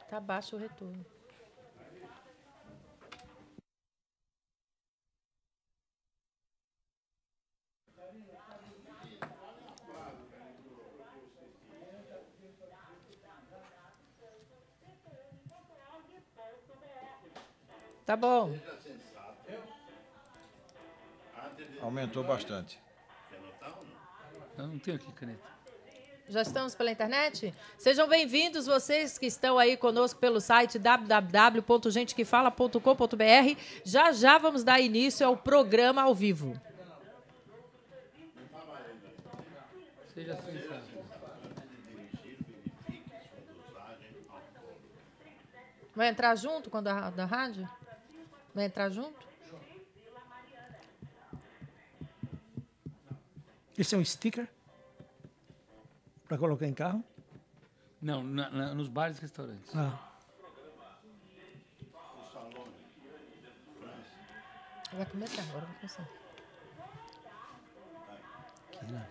Tá baixo o retorno. Tá bom. Aumentou bastante. Eu não tenho aqui caneta. Já estamos pela internet? Sejam bem-vindos vocês que estão aí conosco pelo site www.gentequefala.com.br. Já já vamos dar início ao programa ao vivo. Seja sincero. Vai entrar junto quando da rádio? Vai entrar junto? Esse é um sticker para colocar em carro? Não, nos bares e restaurantes. Vai começar agora, vai começar. Aqui, né?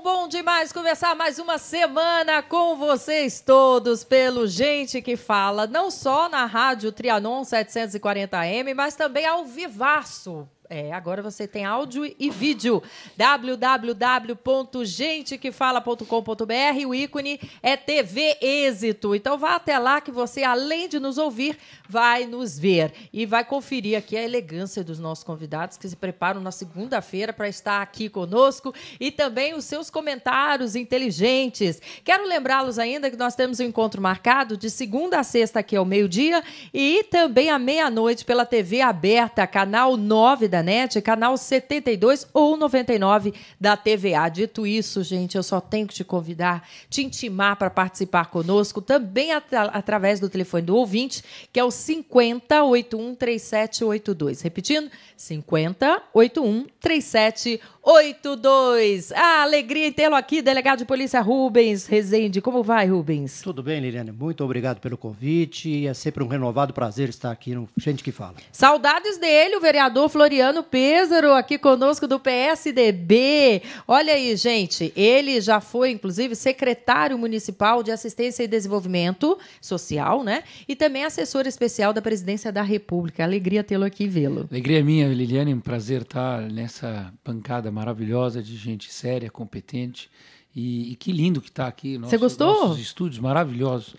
Bom demais conversar mais uma semana com vocês todos pelo Gente que Fala, não só na Rádio Trianon 740M, mas também ao vivaço. Agora você tem áudio e vídeo. www.gentequefala.com.br. O ícone é TV Êxito. Então vá até lá que você, além de nos ouvir, vai nos ver. E vai conferir aqui a elegância dos nossos convidados que se preparam na segunda-feira para estar aqui conosco e também os seus comentários inteligentes. Quero lembrá-los ainda que nós temos um encontro marcado de segunda a sexta aqui ao meio-dia e também à meia-noite pela TV aberta, canal 9 da NET, canal 72 ou 99 da TVA. Dito isso, gente, eu só tenho que te convidar, te intimar para participar conosco, também através do telefone do ouvinte, que é o 50813782. Repetindo, 50813782. A alegria em tê-lo aqui, delegado de polícia Rubens Rezende. Como vai, Rubens? Tudo bem, Liliane. Muito obrigado pelo convite. É sempre um renovado prazer estar aqui no Gente que Fala. Saudades dele, o vereador Floriano Pêssaro, aqui conosco do PSDB. Olha aí, gente, ele já foi, inclusive, secretário municipal de Assistência e Desenvolvimento Social, né? E também assessor especial da Presidência da República. Alegria tê-lo aqui e vê-lo. Alegria minha, Liliane. Um prazer estar nessa bancada maravilhosa de gente séria, competente. E que lindo que está aqui. Você gostou? Nossos estúdios maravilhosos.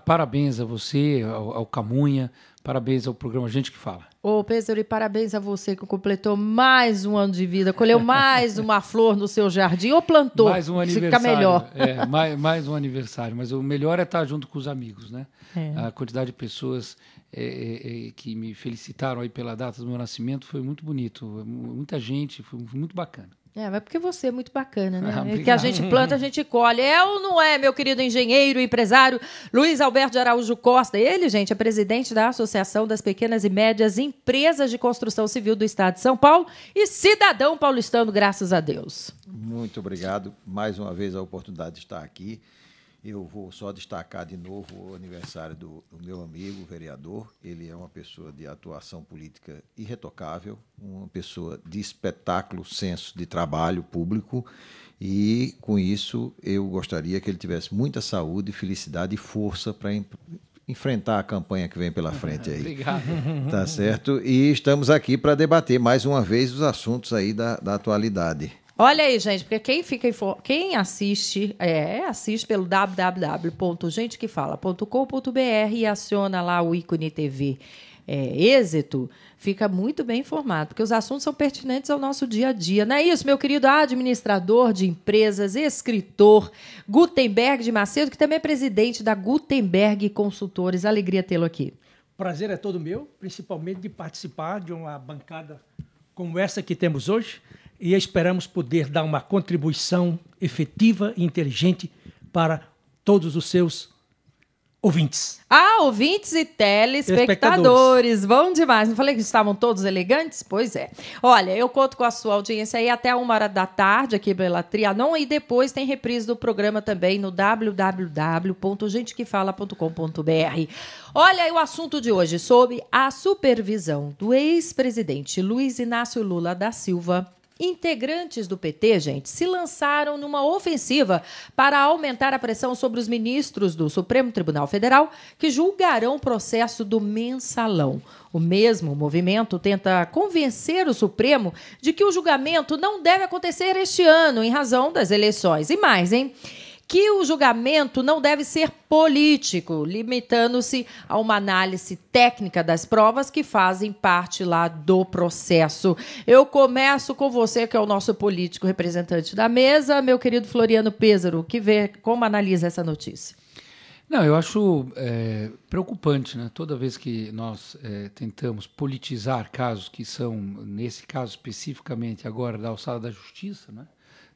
Parabéns a você, ao Camunha. Parabéns ao programa Gente que Fala. Ô, Pêssaro, e parabéns a você que completou mais um ano de vida, colheu mais uma flor no seu jardim ou plantou? Mais um aniversário. Fica melhor. Mais um aniversário. Mas o melhor é estar junto com os amigos, né? A quantidade de pessoas que me felicitaram aí pela data do meu nascimento foi muito bonito. Muita gente, foi muito bacana. Mas porque você é muito bacana, né? Obrigado. Que a gente planta, a gente colhe. É ou não é, meu querido engenheiro e empresário Luiz Alberto de Araújo Costa? Ele, gente, é presidente da Associação das Pequenas e Médias Empresas de Construção Civil do Estado de São Paulo e cidadão paulistano, graças a Deus. Muito obrigado. Mais uma vez a oportunidade de estar aqui. Eu vou só destacar de novo o aniversário do meu amigo, o vereador. Ele é uma pessoa de atuação política irretocável, uma pessoa de espetáculo, senso de trabalho público. E, com isso, eu gostaria que ele tivesse muita saúde, felicidade e força para enfrentar a campanha que vem pela frente aí. Obrigado. Tá certo? E estamos aqui para debater mais uma vez os assuntos aí da atualidade. Olha aí, gente, porque quem assiste, assiste pelo www.gentequefala.com.br e aciona lá o ícone TV Êxito, fica muito bem informado, porque os assuntos são pertinentes ao nosso dia a dia. Não é isso, meu querido administrador de empresas, escritor, Gutenberg de Macedo, que também é presidente da Gutenberg Consultores. Alegria tê-lo aqui. Prazer é todo meu, principalmente de participar de uma bancada como essa que temos hoje. E esperamos poder dar uma contribuição efetiva e inteligente para todos os seus ouvintes. Ouvintes e telespectadores. Bom demais. Não falei que estavam todos elegantes? Pois é. Olha, eu conto com a sua audiência aí até 13h aqui pela Trianon e depois tem reprise do programa também no www.gentequefala.com.br. Olha aí o assunto de hoje sobre a supervisão do ex-presidente Luiz Inácio Lula da Silva. Integrantes do PT, gente, se lançaram numa ofensiva para aumentar a pressão sobre os ministros do Supremo Tribunal Federal que julgarão o processo do mensalão. O mesmo movimento tenta convencer o Supremo de que o julgamento não deve acontecer este ano em razão das eleições. E mais, hein? Que o julgamento não deve ser político, limitando-se a uma análise técnica das provas que fazem parte lá do processo. Eu começo com você, que é o nosso político representante da mesa, meu querido Floriano Pêssaro, como analisa essa notícia? Não, eu acho preocupante, né? Toda vez que nós tentamos politizar casos que são, nesse caso especificamente, agora da alçada da justiça, né?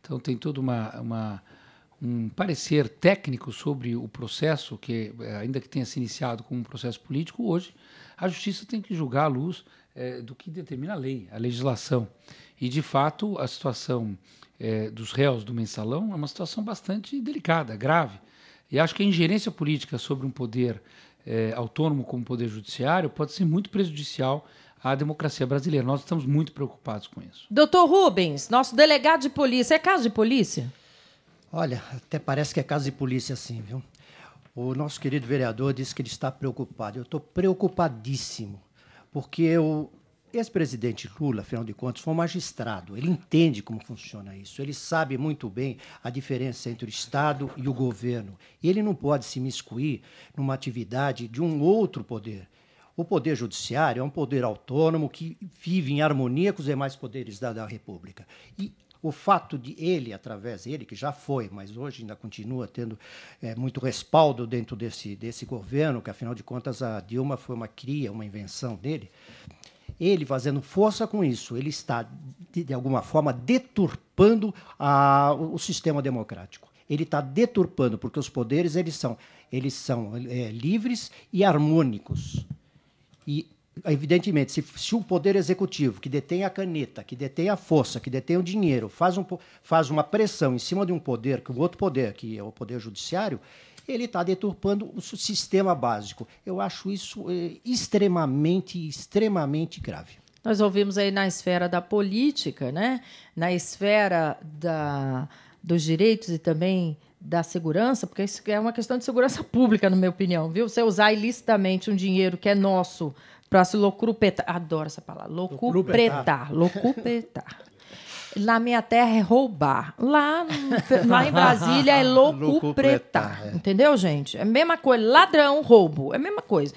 Então tem toda um parecer técnico sobre o processo, que ainda que tenha se iniciado como um processo político, hoje a justiça tem que julgar à luz do que determina a lei, a legislação. E, de fato, a situação dos réus do mensalão é uma situação bastante delicada, grave. E acho que a ingerência política sobre um poder autônomo como o Poder Judiciário pode ser muito prejudicial à democracia brasileira. Nós estamos muito preocupados com isso. Doutor Rubens, nosso delegado de polícia, é caso de polícia? Olha, até parece que é caso de polícia assim, viu? O nosso querido vereador disse que ele está preocupado. Eu estou preocupadíssimo, porque o ex-presidente Lula, afinal de contas, foi um magistrado. Ele entende como funciona isso. Ele sabe muito bem a diferença entre o Estado e o governo. E ele não pode se imiscuir numa atividade de um outro poder. O Poder Judiciário é um poder autônomo que vive em harmonia com os demais poderes da República. E o fato de ele, através dele, que já foi, mas hoje ainda continua tendo muito respaldo dentro desse governo, que afinal de contas a Dilma foi uma cria, uma invenção dele, ele fazendo força com isso, ele está, de alguma forma, deturpando o sistema democrático. Ele está deturpando, porque os poderes eles são livres e harmônicos. E evidentemente, se o Poder Executivo, que detém a caneta, que detém a força, que detém o dinheiro, faz uma pressão em cima de um poder, que o outro poder, que é o Poder Judiciário, ele está deturpando o sistema básico. Eu acho isso extremamente grave. Nós ouvimos aí na esfera da política, né? Na esfera dos direitos e também da segurança, porque isso é uma questão de segurança pública, na minha opinião, viu? Você usar ilicitamente um dinheiro que é nosso para se locupletar. Adoro essa palavra. Locupletar. Na minha terra é roubar. Lá em Brasília é locupletar. Entendeu, gente? É a mesma coisa. Ladrão, roubo. É a mesma coisa.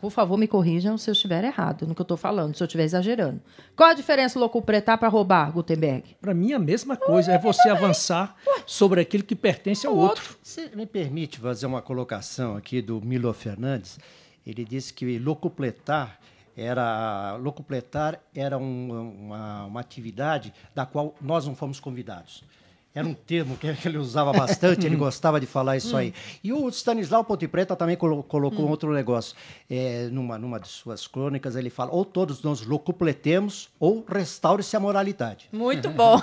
Por favor, me corrijam se eu estiver errado no que eu estou falando, se eu estiver exagerando. Qual a diferença locupletar para roubar, Gutenberg? Para mim, a mesma coisa. É você avançar sobre aquilo que pertence ao outro. Você me permite fazer uma colocação aqui do Milo Fernandes? Ele disse que locupletar era uma atividade da qual nós não fomos convidados. Era um termo que ele usava bastante, ele gostava de falar isso aí. E o Stanislau Ponte Preta também colocou outro negócio. Numa de suas crônicas, ele fala, ou todos nós locupletemos, ou restaure-se a moralidade. Muito bom.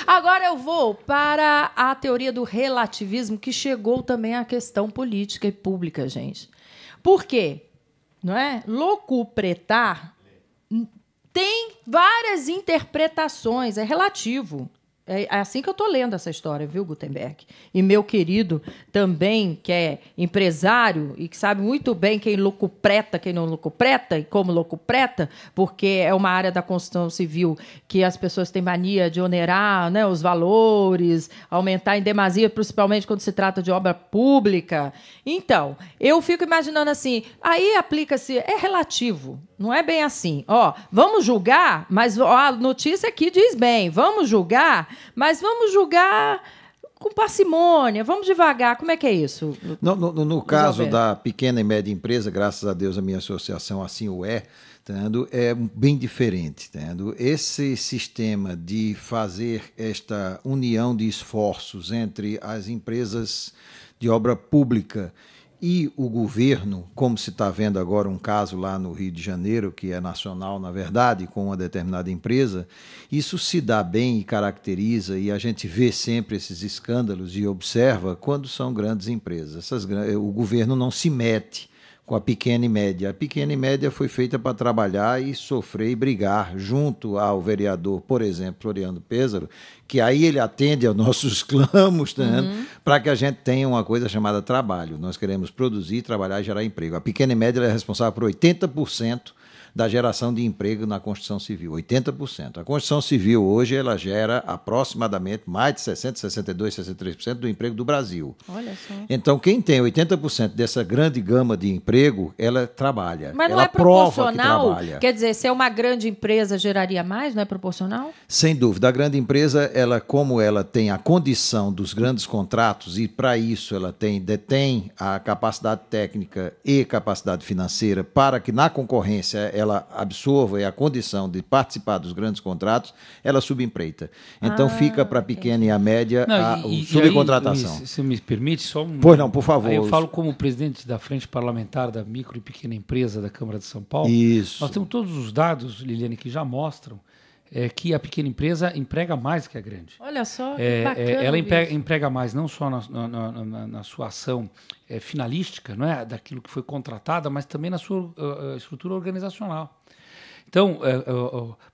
Agora eu vou para a teoria do relativismo, que chegou também à questão política e pública, gente. Por quê? Não é? Locupletar tem várias interpretações, é relativo. É assim que eu estou lendo essa história, viu, Gutenberg? E meu querido também, que é empresário e que sabe muito bem quem locupleta, quem não locupleta e como locupleta, porque é uma área da construção civil que as pessoas têm mania de onerar, né, os valores, aumentar em demasia, principalmente quando se trata de obra pública. Então, eu fico imaginando assim, aí aplica-se, é relativo, não é bem assim. Ó, vamos julgar, mas a notícia aqui diz bem, vamos julgar, mas vamos julgar com parcimônia, vamos devagar. Como é que é isso? No caso da pequena e média empresa, graças a Deus a minha associação assim o é bem diferente. Esse sistema de fazer esta união de esforços entre as empresas de obra pública e o governo, como se está vendo agora um caso lá no Rio de Janeiro, que é nacional, na verdade, com uma determinada empresa, isso se dá bem e caracteriza, e a gente vê sempre esses escândalos e observa quando são grandes empresas. O governo não se mete com a pequena e média. A pequena e média foi feita para trabalhar e sofrer e brigar junto ao vereador, por exemplo, Floriano Pêssaro, que aí ele atende aos nossos clamos, para que a gente tenha uma coisa chamada trabalho. Nós queremos produzir, trabalhar e gerar emprego. A pequena e média é responsável por 80% da geração de emprego na construção civil, 80%. A construção civil hoje ela gera aproximadamente mais de 60%, 62%, 63% do emprego do Brasil. Olha só. Então, quem tem 80% dessa grande gama de emprego, ela trabalha. Mas não ela é proporcional? Prova que trabalha. Quer dizer, se é uma grande empresa, geraria mais? Não é proporcional? Sem dúvida. A grande empresa, como ela tem a condição dos grandes contratos e, para isso, ela detém a capacidade técnica e capacidade financeira para que, na concorrência, ela absorva a condição de participar dos grandes contratos, ela subempreita. Então, fica para a pequena e a média a subcontratação. Aí, se me permite, só um... Pois não, por favor. Aí eu falo como presidente da Frente Parlamentar da Micro e Pequena Empresa da Câmara de São Paulo. Isso. Nós temos todos os dados, Liliane, que já mostram que a pequena empresa emprega mais que a grande. Olha só, que bacana. Ela emprega mais não só na sua ação finalística, não é, daquilo que foi contratada, mas também na sua estrutura organizacional. Então,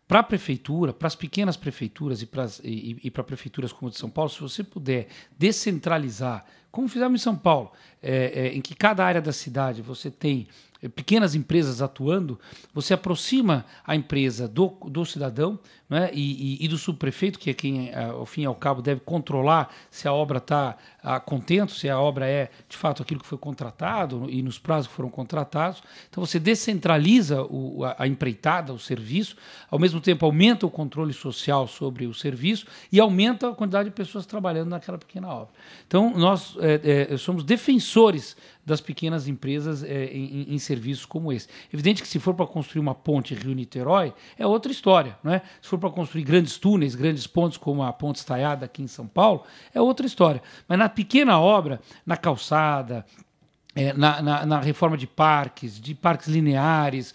para a prefeitura, para as pequenas prefeituras e para prefeituras como a de São Paulo, se você puder descentralizar, como fizemos em São Paulo, em que cada área da cidade você tem pequenas empresas atuando, você aproxima a empresa do cidadão, né, e do subprefeito, que é quem, ao fim e ao cabo, deve controlar se a obra está contento, se a obra é, de fato, aquilo que foi contratado e nos prazos que foram contratados. Então, você descentraliza a empreitada, o serviço, ao mesmo tempo aumenta o controle social sobre o serviço e aumenta a quantidade de pessoas trabalhando naquela pequena obra. Então, nós somos defensores das pequenas empresas em serviços como esse. Evidente que se for para construir uma ponte Rio-Niterói, é outra história, não é? Se for para construir grandes túneis, grandes pontes, como a Ponte Estaiada aqui em São Paulo, é outra história. Mas na pequena obra, na calçada, na reforma de parques lineares,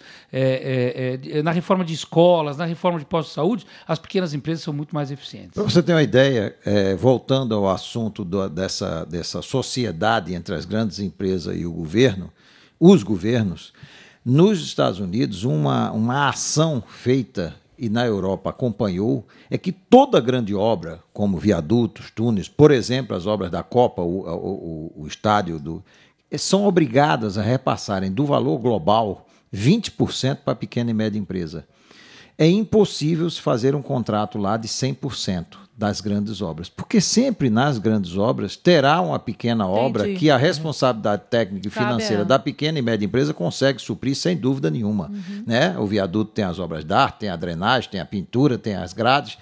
na reforma de escolas, na reforma de postos de saúde, as pequenas empresas são muito mais eficientes. Para você ter uma ideia, voltando ao assunto dessa sociedade entre as grandes empresas e o governo, os governos, nos Estados Unidos, uma ação feita, e na Europa acompanhou, é que toda grande obra, como viadutos, túneis, por exemplo, as obras da Copa, o estádio são obrigadas a repassarem do valor global 20% para a pequena e média empresa. É impossível se fazer um contrato lá de 100% das grandes obras, porque sempre nas grandes obras terá uma pequena obra que a responsabilidade técnica e financeira da pequena e média empresa consegue suprir sem dúvida nenhuma. Né? O viaduto tem as obras de arte, tem a drenagem, tem a pintura, tem as grades.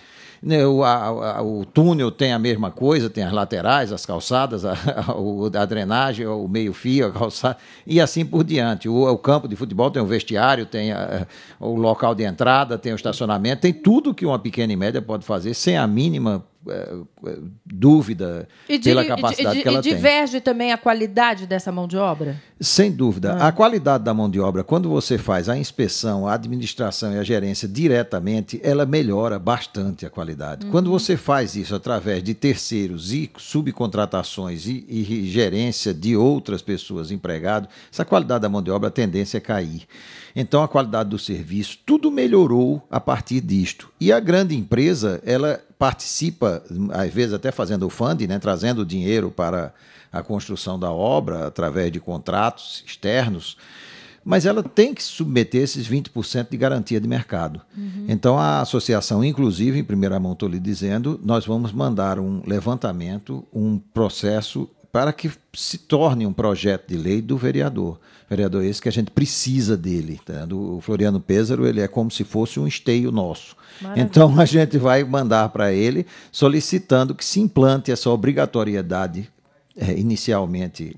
O túnel tem a mesma coisa, tem as laterais, as calçadas, a drenagem, o meio-fio, a calçada, e assim por diante. O campo de futebol tem o vestiário, tem o local de entrada, tem o estacionamento, tem tudo que uma pequena e média pode fazer sem a mínima dúvida pela capacidade que ela tem. E diverge também a qualidade dessa mão de obra? Sem dúvida. A qualidade da mão de obra, quando você faz a inspeção, a administração e a gerência diretamente, ela melhora bastante a qualidade. Quando você faz isso através de terceiros e subcontratações e gerência de outras pessoas empregadas, essa qualidade da mão de obra, a tendência é cair. Então, a qualidade do serviço, tudo melhorou a partir disto. E a grande empresa, ela participa, às vezes até fazendo o funding, né, trazendo dinheiro para a construção da obra através de contratos externos, mas ela tem que submeter esses 20% de garantia de mercado. Então, a associação, inclusive, em primeira mão estou lhe dizendo, nós vamos mandar um levantamento, um processo para que se torne um projeto de lei do vereador. Vereador esse que a gente precisa dele. Tá? O Floriano Pêssaro, ele é como se fosse um esteio nosso. Maravilha. Então, a gente vai mandar para ele solicitando que se implante essa obrigatoriedade inicialmente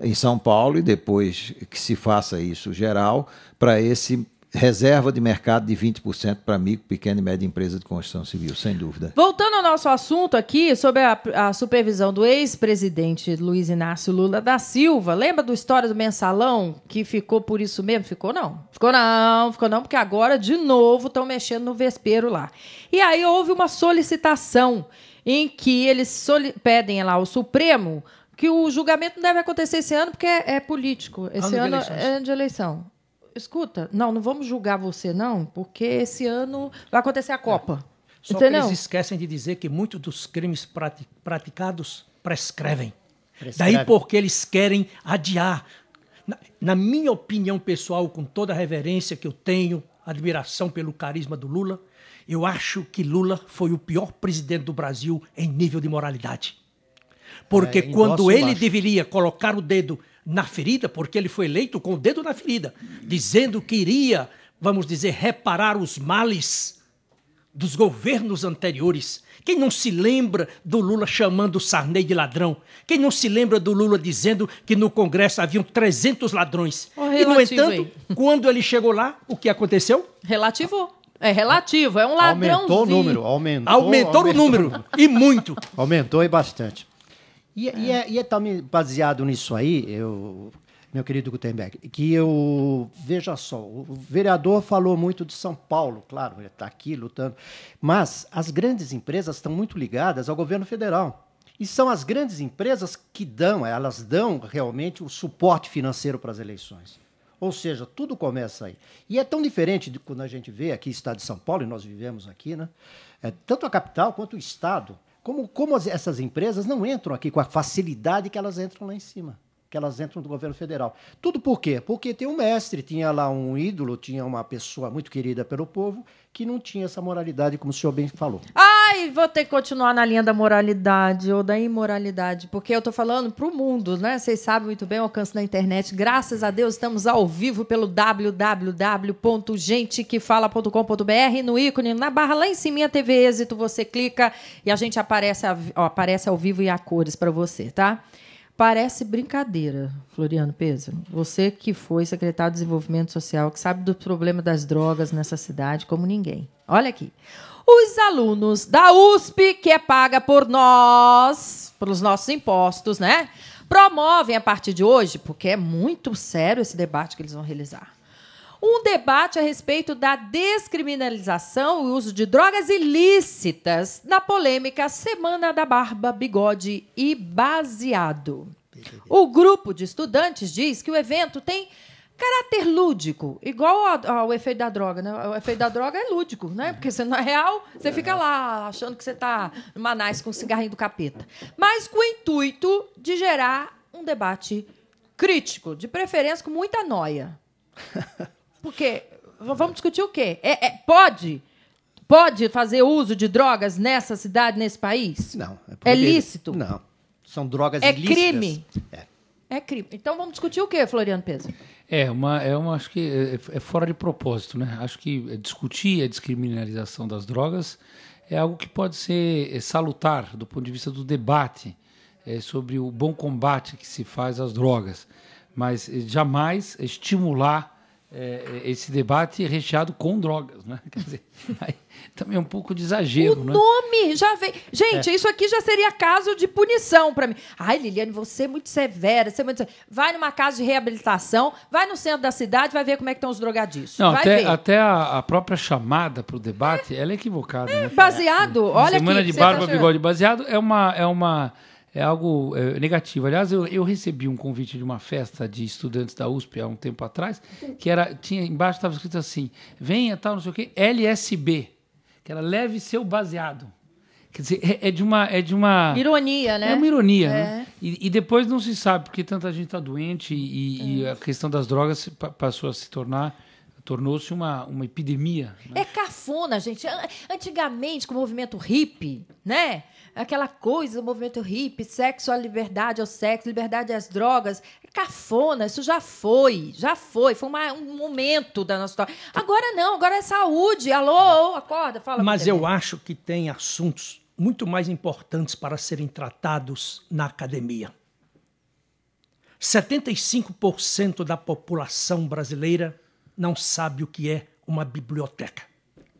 em São Paulo e depois que se faça isso geral para esse reserva de mercado de 20% para micro, pequena e média empresa de construção civil, sem dúvida. Voltando ao nosso assunto aqui, sobre a supervisão do ex-presidente Luiz Inácio Lula da Silva, lembra do história do mensalão, que ficou por isso mesmo? Ficou não, porque agora, de novo, estão mexendo no vespeiro lá. E aí houve uma solicitação em que eles pedem lá ao Supremo que o julgamento não deve acontecer esse ano, porque é político. Esse ano é ano de eleição. Escuta, não vamos julgar você, não, porque esse ano vai acontecer a Copa. Só que eles esquecem de dizer que muitos dos crimes praticados prescrevem. Daí porque eles querem adiar. Na minha opinião pessoal, com toda a reverência que eu tenho, admiração pelo carisma do Lula, eu acho que Lula foi o pior presidente do Brasil em nível de moralidade. Porque quando ele deveria colocar o dedo na ferida, porque ele foi eleito com o dedo na ferida, dizendo que iria, vamos dizer, reparar os males dos governos anteriores. Quem não se lembra do Lula chamando o Sarney de ladrão? Quem não se lembra do Lula dizendo que no Congresso haviam 300 ladrões? E, no entanto, quando ele chegou lá, o que aconteceu? Relativou. É relativo, é um ladrãozinho. Aumentou o número, aumentou o número, e muito. Aumentou e bastante. E é também baseado nisso aí, meu querido Gutenberg, que veja só, o vereador falou muito de São Paulo, claro, ele está aqui lutando, mas as grandes empresas estão muito ligadas ao governo federal. E são as grandes empresas que dão realmente o suporte financeiro para as eleições. Ou seja, tudo começa aí. E é tão diferente de quando a gente vê aqui o estado de São Paulo, e nós vivemos aqui, né? Tanto a capital quanto o estado. Como essas empresas não entram aqui com a facilidade que elas entram lá em cima, que elas entram do governo federal. Tudo por quê? Porque tem um mestre, tinha lá um ídolo, tinha uma pessoa muito querida pelo povo, que não tinha essa moralidade, como o senhor bem falou. Ai, vou ter que continuar na linha da moralidade ou da imoralidade, porque eu estou falando para o mundo, né? Vocês sabem muito bem o alcance da internet. Graças a Deus, estamos ao vivo pelo www.gentequefala.com.br, no ícone, na barra lá em cima, TV Êxito, você clica e a gente aparece ao vivo e a cores para você, tá? Parece brincadeira, Floriano Pêssaro. Você que foi secretário de Desenvolvimento Social, que sabe do problema das drogas nessa cidade como ninguém. Olha aqui. Os alunos da USP, que é paga por nós, pelos nossos impostos, né? Promovem a partir de hoje, porque é muito sério esse debate que eles vão realizar, um debate a respeito da descriminalização e uso de drogas ilícitas na polêmica Semana da Barba, Bigode e Baseado. O grupo de estudantes diz que o evento tem caráter lúdico, igual ao efeito da droga, né? O efeito da droga é lúdico, né? Porque você, na real, você fica lá achando que você está numa nice com um cigarrinho do capeta. Mas com o intuito de gerar um debate crítico, de preferência com muita noia. Porque vamos discutir o quê? Pode fazer uso de drogas nessa cidade, nesse país? Não. É lícito? Não. São drogas ilícitas. É crime? É crime. Então vamos discutir o quê, Floriano Pêssaro? Acho que é fora de propósito, né? Acho que discutir a descriminalização das drogas é algo que pode ser salutar do ponto de vista do debate sobre o bom combate que se faz às drogas, mas jamais estimular esse debate recheado com drogas, né? Quer dizer, aí, também é um pouco de exagero. O nome já veio. Gente, isso aqui já seria caso de punição para mim. Ai, Liliane, você é muito severa. Vai numa casa de reabilitação, vai no centro da cidade, vai ver como é que estão os drogadiços. Não, até a própria chamada para o debate, ela é equivocada. Né? Baseado, olha aqui. Semana de Barba, Bigode Baseado é algo negativo. Aliás, eu recebi um convite de uma festa de estudantes da USP há um tempo atrás, que embaixo estava escrito assim, venha, tal, não sei o quê, LSB, que era leve seu baseado. Quer dizer, é de uma ironia, né? É uma ironia, né? E depois não se sabe, porque tanta gente está doente e a questão das drogas passou a tornou-se uma epidemia. Né? É cafona, gente. Antigamente, com o movimento hippie, né? Aquela coisa do movimento hippie, sexo à liberdade ao sexo, liberdade às drogas. É cafona, isso já foi. Foi um momento da nossa história. Agora não, agora é saúde. Alô, acorda, fala. Mas eu acho que tem assuntos muito mais importantes para serem tratados na academia. 75% da população brasileira não sabe o que é uma biblioteca.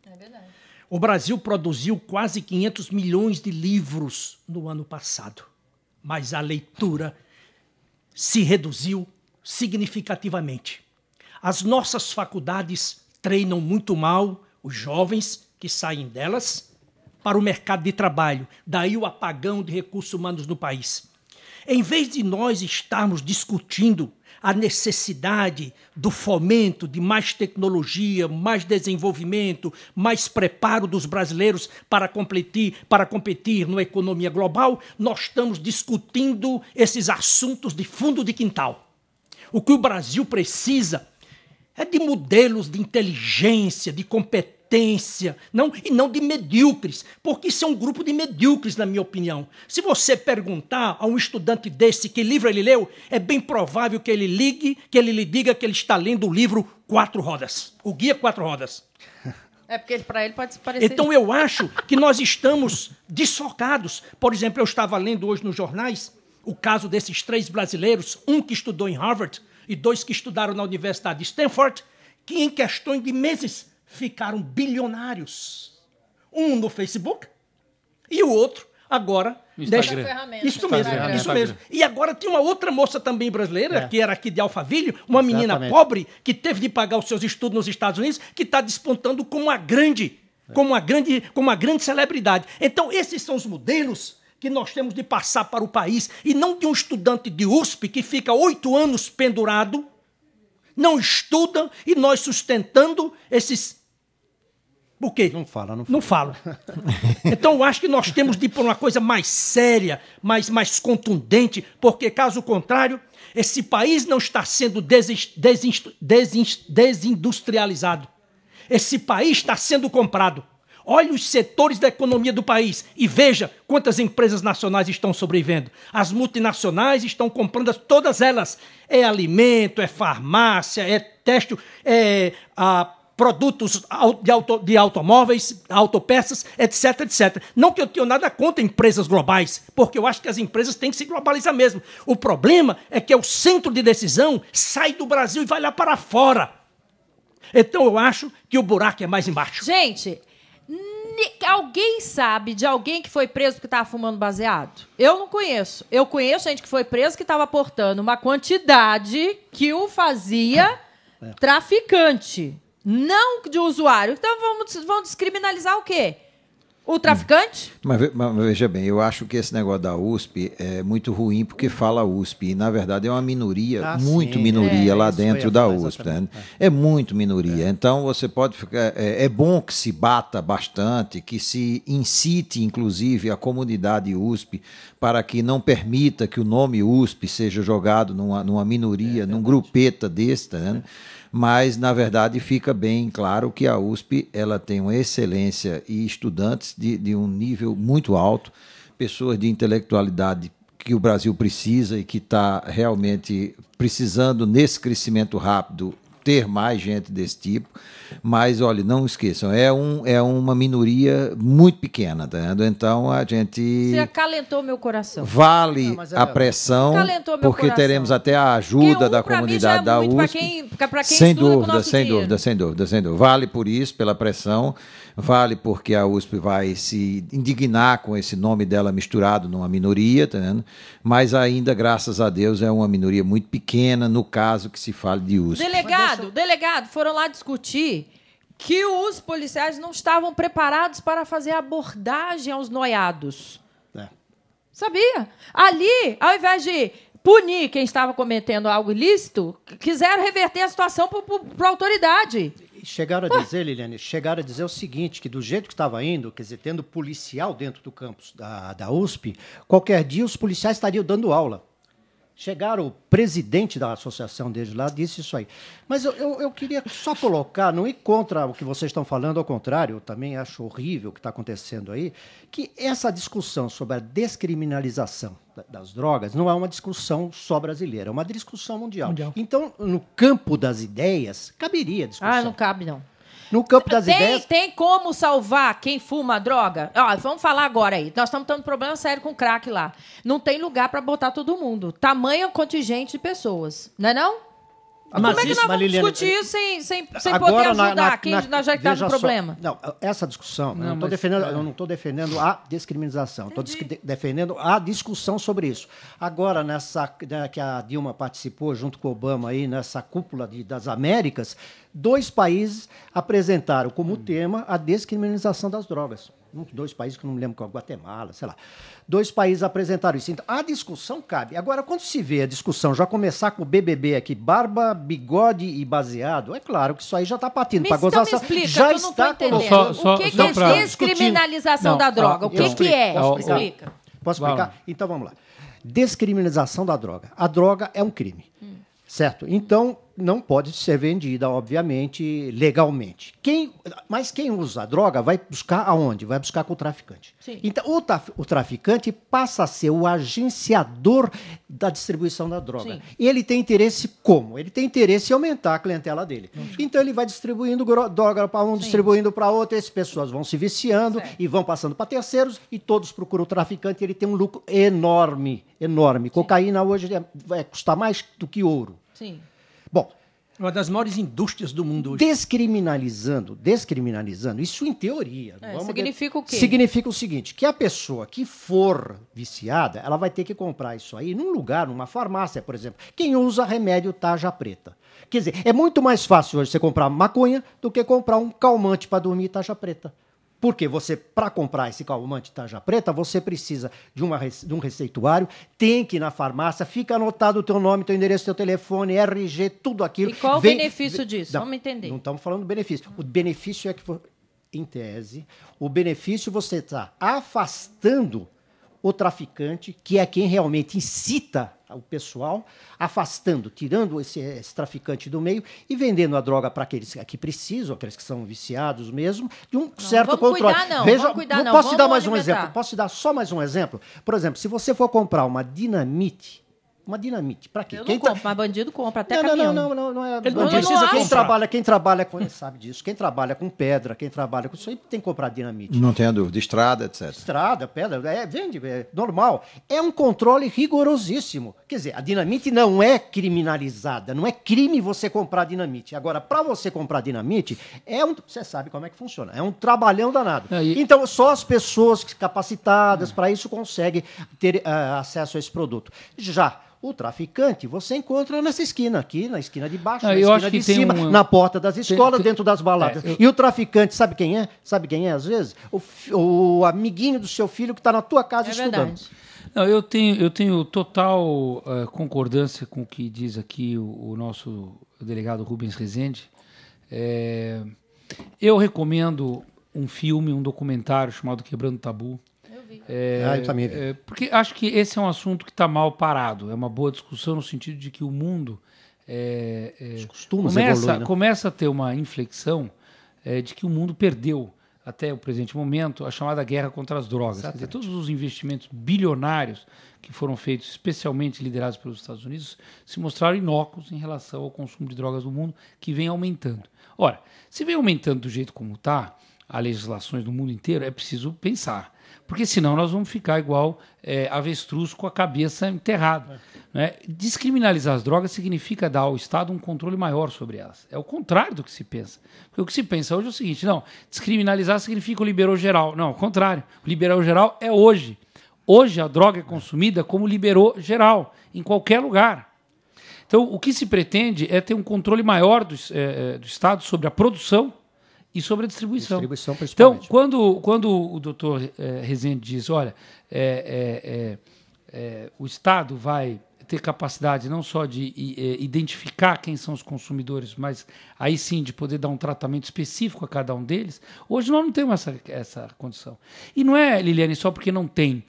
É verdade. O Brasil produziu quase 500 milhões de livros no ano passado, mas a leitura se reduziu significativamente. As nossas faculdades treinam muito mal os jovens que saem delas para o mercado de trabalho, daí o apagão de recursos humanos no país. Em vez de nós estarmos discutindo a necessidade do fomento de mais tecnologia, mais desenvolvimento, mais preparo dos brasileiros para competir numa economia global, nós estamos discutindo esses assuntos de fundo de quintal. O que o Brasil precisa é de modelos de inteligência, de competência, e não de medíocres, porque isso é um grupo de medíocres, na minha opinião. Se você perguntar a um estudante desse que livro ele leu, é bem provável que ele lhe diga que ele está lendo o livro 4 Rodas, o Guia 4 Rodas. É porque para ele pode parecer... Então eu acho que nós estamos desfocados. Por exemplo, eu estava lendo hoje nos jornais o caso desses 3 brasileiros, um que estudou em Harvard e 2 que estudaram na Universidade de Stanford, que em questões de meses ficaram bilionários. Um no Facebook e o outro agora... Isso mesmo. E agora tem uma outra moça também brasileira, que era aqui de Alphaville, uma menina pobre que teve de pagar os seus estudos nos Estados Unidos, que está despontando como uma grande celebridade. Então, esses são os modelos que nós temos de passar para o país, e não de um estudante de USP que fica 8 anos pendurado, não estuda, e nós sustentando esses... O quê? Não fala. Então, eu acho que nós temos de ir por uma coisa mais séria, mais contundente, porque, caso contrário, esse país não está sendo desindustrializado. Esse país está sendo comprado. Olhe os setores da economia do país e veja quantas empresas nacionais estão sobrevivendo. As multinacionais estão comprando todas elas. É alimento, é farmácia, é têxtil, produtos de automóveis, autopeças, etc, etc. Não que eu tenha nada contra empresas globais, porque eu acho que as empresas têm que se globalizar mesmo. O problema é que o centro de decisão sai do Brasil e vai lá para fora. Então eu acho que o buraco é mais embaixo. Gente, alguém sabe de alguém que foi preso porque estava fumando baseado? Eu não conheço. Eu conheço gente que foi preso que estava aportando uma quantidade que o fazia traficante. Não de usuário. Então vamos descriminalizar o quê? O traficante? Mas veja bem, eu acho que esse negócio da USP é muito ruim porque fala USP. E, na verdade, é uma minoria, minoria lá dentro da USP. Né? É muito minoria. Então, você pode ficar... É bom que se bata bastante, que se incite, inclusive, a comunidade USP para que não permita que o nome USP seja jogado numa minoria, num grupeta desse, né? Mas, na verdade, fica bem claro que a USP ela tem uma excelência e estudantes de um nível muito alto, pessoas de intelectualidade que o Brasil precisa e que está realmente precisando, nesse crescimento rápido, ter mais gente desse tipo. Mas, olha, não esqueçam, é uma minoria muito pequena, tá vendo? Então, a gente... Você acalentou meu coração. Vale a pressão, porque teremos até a ajuda da comunidade da USP. Para quem sem dúvida. Vale por isso, pela pressão. Vale porque a USP vai se indignar com esse nome dela misturado numa minoria, tá vendo? Mas ainda, graças a Deus, é uma minoria muito pequena no caso que se fale de USP. Delegado, foram lá discutir que os policiais não estavam preparados para fazer abordagem aos noiados. Sabia? Ali, ao invés de punir quem estava cometendo algo ilícito, quiseram reverter a situação para a autoridade. Chegaram a dizer, Liliane, o seguinte, que do jeito que estava indo, quer dizer, tendo policial dentro do campus da USP, qualquer dia os policiais estariam dando aula. Chegaram, o presidente da associação deles lá disse isso aí. Mas eu queria só colocar, não ir contra o que vocês estão falando, ao contrário, eu também acho horrível o que está acontecendo aí, que essa discussão sobre a descriminalização das drogas não é uma discussão só brasileira, é uma discussão mundial. Então, no campo das ideias, caberia a discussão. Não cabe, não. No campo das ideias... Tem como salvar quem fuma droga? Vamos falar agora aí. Nós estamos tendo um problema sério com crack lá. Não tem lugar para botar todo mundo. Tamanho contingente de pessoas. Não é não? Como é que nós vamos discutir isso sem poder ajudar quem já está no problema? Não, essa discussão, eu não estou defendendo a descriminalização, estou defendendo a discussão sobre isso. Agora, que a Dilma participou junto com o Obama aí, nessa cúpula das Américas, 2 países apresentaram como tema a descriminalização das drogas. 2 países que eu não me lembro qual, Guatemala, sei lá. 2 países apresentaram isso. Então, a discussão cabe. Agora, quando se vê a discussão já começar com o BBB aqui, barba, bigode e baseado, é claro que isso aí já está partindo para gozação. Então me explica, já eu não está entendendo. O que é descriminalização da droga? O que é? Explica. Posso explicar? Então, vamos lá. Descriminalização da droga. A droga é um crime. Certo? Então, não pode ser vendida, obviamente, legalmente. Mas quem usa a droga vai buscar aonde? Vai buscar com o traficante. Sim. Então, o traficante passa a ser o agenciador da distribuição da droga. Sim. E ele tem interesse como? Ele tem interesse em aumentar a clientela dele. Então, ele vai distribuindo droga para um, distribuindo para outro, e as pessoas vão se viciando e vão passando para terceiros, e todos procuram o traficante, e ele tem um lucro enorme, enorme. Cocaína hoje vai custar mais do que ouro. Sim. Bom, uma das maiores indústrias do mundo hoje. Descriminalizando, isso em teoria. Significa o quê? Significa o seguinte, que a pessoa que for viciada, ela vai ter que comprar isso aí num lugar, numa farmácia, por exemplo. Quem usa remédio tarja preta. Quer dizer, é muito mais fácil hoje você comprar maconha do que comprar um calmante para dormir tarja preta. Porque para comprar esse calmante tarja preta, você precisa de um receituário, tem que ir na farmácia, fica anotado o teu nome, teu endereço, teu telefone, RG, tudo aquilo. E qual o benefício disso? Não, vamos entender. Não estamos falando do benefício. O benefício é que, em tese, você está afastando o traficante, que é quem realmente incita o pessoal, afastando, tirando esse traficante do meio e vendendo a droga para aqueles que precisam, aqueles que são viciados mesmo, de um certo controle. Posso te dar mais um exemplo? Posso te dar só mais um exemplo? Por exemplo, se você for comprar uma dinamite, para quê? Eu não compro, mas bandido compra, até caminhão. Não é Ele bandido. não precisa Quem trabalha com, sabe disso, quem trabalha com pedra, quem trabalha com isso aí tem que comprar dinamite. Não tenha dúvida, estrada, etc. Estrada, pedra, vende, é normal. É um controle rigorosíssimo. Quer dizer, a dinamite não é criminalizada, não é crime você comprar dinamite. Agora, para você comprar dinamite, você sabe como é que funciona, é um trabalhão danado. Então, só as pessoas capacitadas para isso conseguem ter acesso a esse produto. Já o traficante, você encontra nessa esquina aqui, na esquina de baixo, na esquina de cima, na porta das escolas, dentro das baladas. E o traficante, sabe quem é? Sabe quem é, às vezes? O amiguinho do seu filho que está na tua casa estudando. Verdade. Não, eu tenho total concordância com o que diz aqui o nosso delegado Rubens Rezende. Eu recomendo um filme, um documentário chamado Quebrando Tabu. Eu também vi. Porque acho que esse é um assunto que está mal parado. É uma boa discussão no sentido de que o mundo começa a ter uma inflexão de que o mundo perdeu, até o presente momento, a chamada guerra contra as drogas. Quer dizer, todos os investimentos bilionários que foram feitos, especialmente liderados pelos Estados Unidos, se mostraram inócuos em relação ao consumo de drogas no mundo, que vem aumentando. Ora, se vem aumentando do jeito como está, as legislações do mundo inteiro, é preciso pensar. Porque senão nós vamos ficar igual avestruz com a cabeça enterrada. Né? Descriminalizar as drogas significa dar ao Estado um controle maior sobre elas. É o contrário do que se pensa. Porque o que se pensa hoje é o seguinte, não, descriminalizar significa o liberou geral. Não, ao contrário. O liberou geral é hoje. Hoje a droga é consumida como liberou geral, em qualquer lugar. Então o que se pretende é ter um controle maior do Estado sobre a produção e sobre a distribuição. Então, quando o doutor Rezende diz, olha, o Estado vai ter capacidade não só de identificar quem são os consumidores, mas aí sim de poder dar um tratamento específico a cada um deles, hoje nós não temos essa condição. E não é, Liliane, só porque não tem.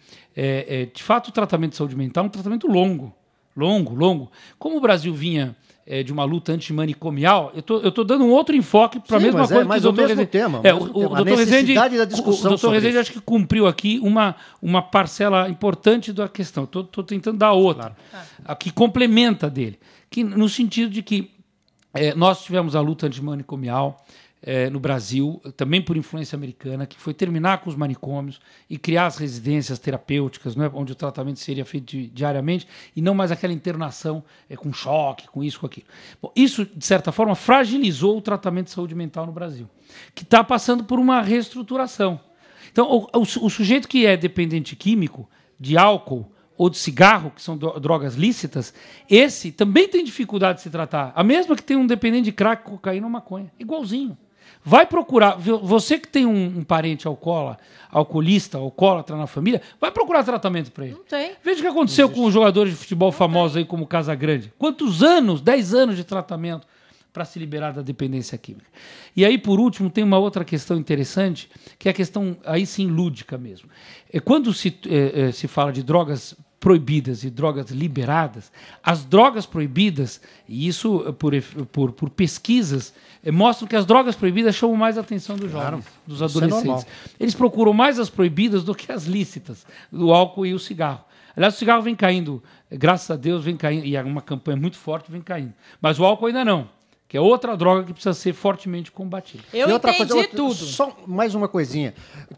De fato, o tratamento de saúde mental é um tratamento longo. Como o Brasil vinha de uma luta antimanicomial, eu tô dando um outro enfoque para a mesma coisa que o doutor Rezende. O doutor Rezende acho que cumpriu aqui uma parcela importante da questão. Estou tentando dar outra, que complementa dele, que, no sentido de que nós tivemos a luta antimanicomial, no Brasil, também por influência americana, que foi terminar com os manicômios e criar as residências terapêuticas, né, onde o tratamento seria feito diariamente e não mais aquela internação com choque, com isso, com aquilo. Bom, isso, de certa forma, fragilizou o tratamento de saúde mental no Brasil, que está passando por uma reestruturação. Então, o sujeito que é dependente químico, de álcool ou de cigarro, que são drogas lícitas, esse também tem dificuldade de se tratar. A mesma que tem um dependente de crack, cocaína ou maconha. Igualzinho. Vai procurar, você que tem um parente alcoolista, alcoólatra na família, vai procurar tratamento para ele. Não tem. Veja o que aconteceu com os jogadores de futebol famosos aí, como Casagrande. Quantos anos? 10 anos de tratamento para se liberar da dependência química. E aí, por último, tem uma outra questão interessante, que é a questão, aí sim, lúdica mesmo. Quando se fala de drogas proibidas e drogas liberadas, as drogas proibidas, e isso por pesquisas, mostram que as drogas proibidas chamam mais a atenção dos jovens, dos adolescentes. Eles procuram mais as proibidas do que as lícitas, do álcool e o cigarro. Aliás, o cigarro vem caindo, graças a Deus, vem caindo, e é uma campanha muito forte, vem caindo. Mas o álcool ainda não, que é outra droga que precisa ser fortemente combatida. Eu entendi tudo. Só mais uma coisinha,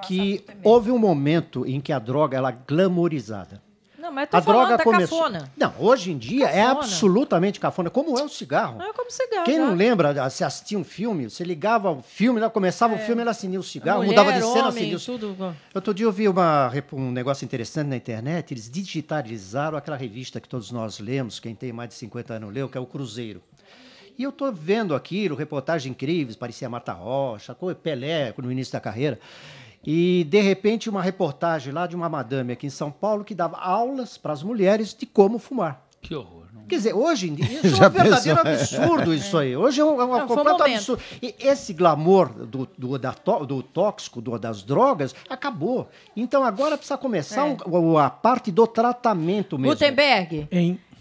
que houve um momento em que a droga ela glamorizada. Não, mas tô falando da cafona. Não, hoje em dia é absolutamente cafona, como é o cigarro. Não é como cigarro. Quem não lembra, se assistia um filme, você ligava o filme, começava o filme, ela acendia o cigarro, mudava de cena, acendia o cigarro. Outro dia eu vi um negócio interessante na internet, eles digitalizaram aquela revista que todos nós lemos, quem tem mais de 50 anos leu, que é o Cruzeiro. E eu estou vendo aquilo, reportagens incríveis, parecia Marta Rocha, Pelé no início da carreira. E, de repente, uma reportagem lá de uma madame aqui em São Paulo que dava aulas para as mulheres de como fumar. Que horror. Não? Quer dizer, hoje em dia, isso é um verdadeiro absurdo isso aí. Hoje é um completo absurdo. E esse glamour do tóxico, das drogas, acabou. Então, agora precisa começar a parte do tratamento mesmo. Gutenberg,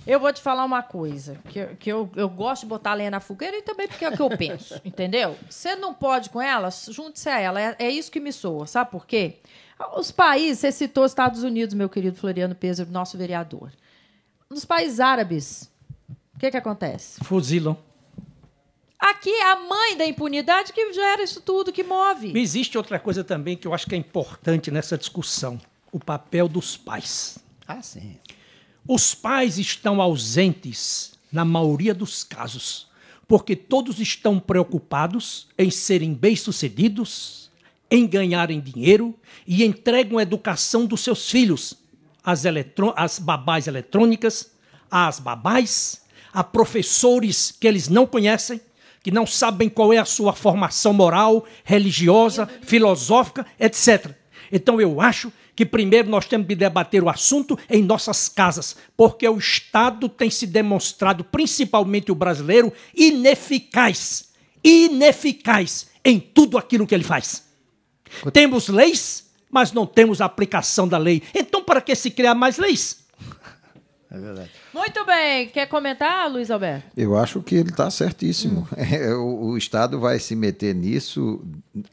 eu vou te falar uma coisa, que eu gosto de botar a lenha na fogueira e também porque é o que eu penso, entendeu? Você não pode com ela, junte-se a ela. É isso que me soa, sabe por quê? Os países, você citou os Estados Unidos, meu querido Floriano Pêssego, nosso vereador. Nos países árabes, o que acontece? Fuzilam. Aqui é a mãe da impunidade que gera isso tudo, que move. Existe outra coisa também que eu acho que é importante nessa discussão, o papel dos pais. Ah, sim. Os pais estão ausentes na maioria dos casos, porque todos estão preocupados em serem bem-sucedidos, em ganharem dinheiro e entregam a educação dos seus filhos, as babás eletrônicas, às babás, a professores que eles não conhecem, que não sabem qual é a sua formação moral, religiosa, filosófica, etc. Então eu acho que primeiro nós temos de debater o assunto em nossas casas, porque o Estado tem se demonstrado, principalmente o brasileiro, ineficaz em tudo aquilo que ele faz. Temos leis, mas não temos a aplicação da lei. Então, para que se criar mais leis? É verdade. Muito bem. Quer comentar, Luiz Alberto? Eu acho que ele está certíssimo. O Estado vai se meter nisso,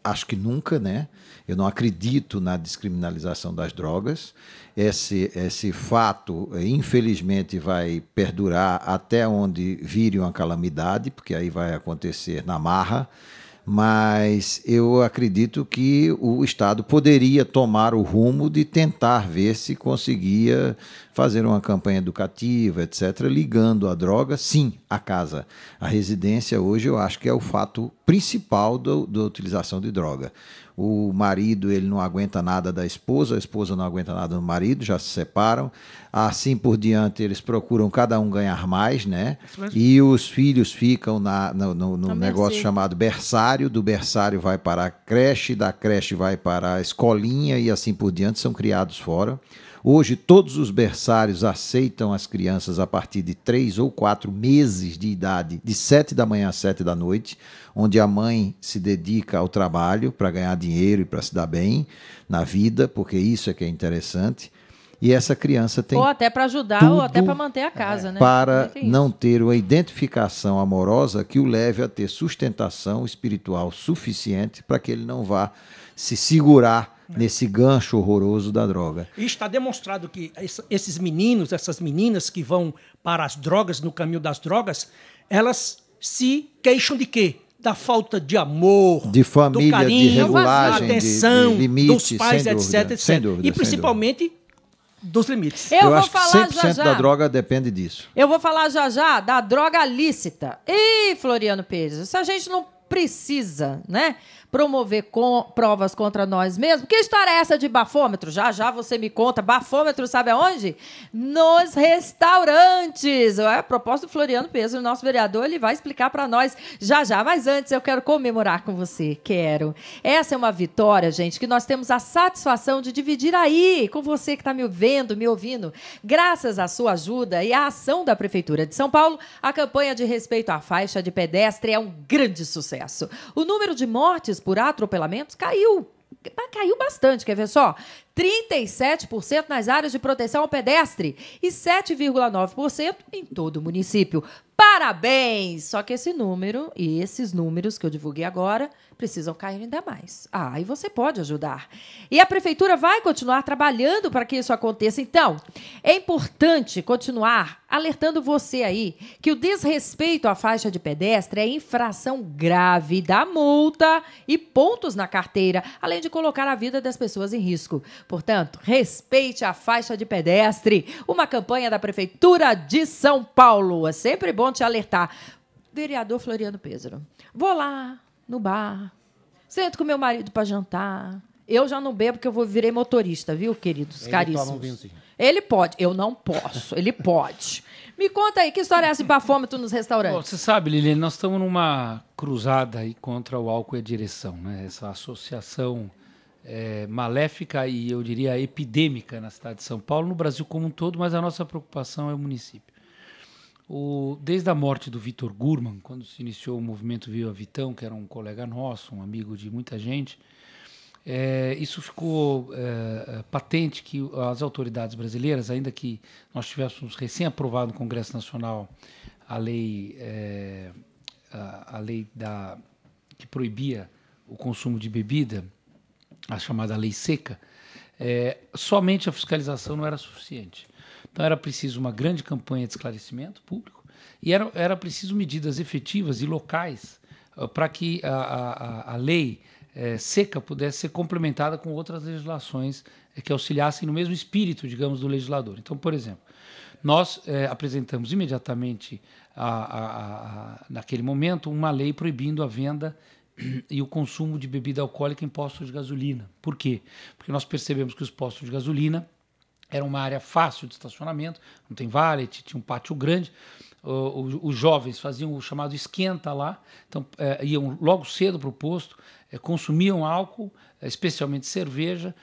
acho que nunca, né? Eu não acredito na descriminalização das drogas. Esse fato, infelizmente, vai perdurar até onde vire uma calamidade, porque aí vai acontecer na marra. Mas eu acredito que o Estado poderia tomar o rumo de tentar ver se conseguia fazer uma campanha educativa, etc., ligando a droga, sim, à casa. A residência hoje eu acho que é o fato principal da utilização de droga. O marido ele não aguenta nada da esposa, a esposa não aguenta nada do marido, já se separam. Assim por diante, eles procuram cada um ganhar mais, né? E os filhos ficam no negócio chamado berçário, do berçário vai para a creche, da creche vai para a escolinha e assim por diante, são criados fora. Hoje, todos os berçários aceitam as crianças a partir de 3 ou 4 meses de idade, de 7 da manhã às 7 da noite, onde a mãe se dedica ao trabalho para ganhar dinheiro e para se dar bem na vida, porque isso é que é interessante. E essa criança tem ou até para ajudar, ou até para manter a casa, né? Para não ter uma identificação amorosa que o leve a ter sustentação espiritual suficiente para que ele não vá se segurar nesse gancho horroroso da droga. E está demonstrado que esses meninos, essas meninas que vão para as drogas, no caminho das drogas, elas se queixam de quê? da falta de amor, de família, do carinho, de regulagem, da atenção de limites, dos pais, sem dúvida, etc. sem dúvida, E principalmente dos limites. Eu vou acho que falar 100% já. da droga depende disso. Eu vou falar já da droga lícita. Ih, Floriano Pires, se a gente não precisa, né, promover provas contra nós mesmos. Que história é essa de bafômetro? Já você me conta. Bafômetro sabe aonde? Nos restaurantes. A propósito do Floriano Pires, o nosso vereador, ele vai explicar para nós já. Mas antes eu quero comemorar com você. Quero. Essa é uma vitória, gente, que nós temos a satisfação de dividir aí com você que está me vendo, me ouvindo. Graças à sua ajuda e à ação da Prefeitura de São Paulo, a campanha de respeito à faixa de pedestre é um grande sucesso. O número de mortes por atropelamentos caiu bastante, quer ver só? 37% nas áreas de proteção ao pedestre e 7,9% em todo o município. Parabéns! Só que esse número e esses números que eu divulguei agora precisam cair ainda mais. E você pode ajudar. E a Prefeitura vai continuar trabalhando para que isso aconteça. Então, é importante continuar alertando você aí que o desrespeito à faixa de pedestre é infração grave, dá multa e pontos na carteira, além de colocar a vida das pessoas em risco. Portanto, respeite a faixa de pedestre. Uma campanha da Prefeitura de São Paulo. É sempre bom te alertar. Vereador Floriano Pêsaro, vou lá no bar, sento com meu marido para jantar. Eu já não bebo porque eu virei motorista, viu, queridos, caríssimos? Ele pode, eu não posso, ele pode. Me conta aí, que história é essa de bafômetro nos restaurantes? Bom, você sabe, Liliane, nós estamos numa cruzada aí contra o álcool e a direção, né? Essa associação maléfica e, eu diria, epidêmica na cidade de São Paulo, no Brasil como um todo, mas a nossa preocupação é o município. Desde a morte do Vitor Gurman, quando se iniciou o movimento Viva Vitão, que era um colega nosso, um amigo de muita gente, isso ficou patente que as autoridades brasileiras, ainda que nós tivéssemos recém-aprovado no Congresso Nacional a lei que proibia o consumo de bebida, a chamada lei seca, somente a fiscalização não era suficiente. Então era preciso uma grande campanha de esclarecimento público e era preciso medidas efetivas e locais para que a lei seca pudesse ser complementada com outras legislações que auxiliassem no mesmo espírito, digamos, do legislador. Então, por exemplo, nós apresentamos imediatamente, naquele momento, uma lei proibindo a venda e o consumo de bebida alcoólica em postos de gasolina. Por quê? Porque nós percebemos que os postos de gasolina era uma área fácil de estacionamento, não tem valet, tinha um pátio grande. Os jovens faziam o chamado esquenta lá, então iam logo cedo para o posto, consumiam álcool, especialmente cerveja,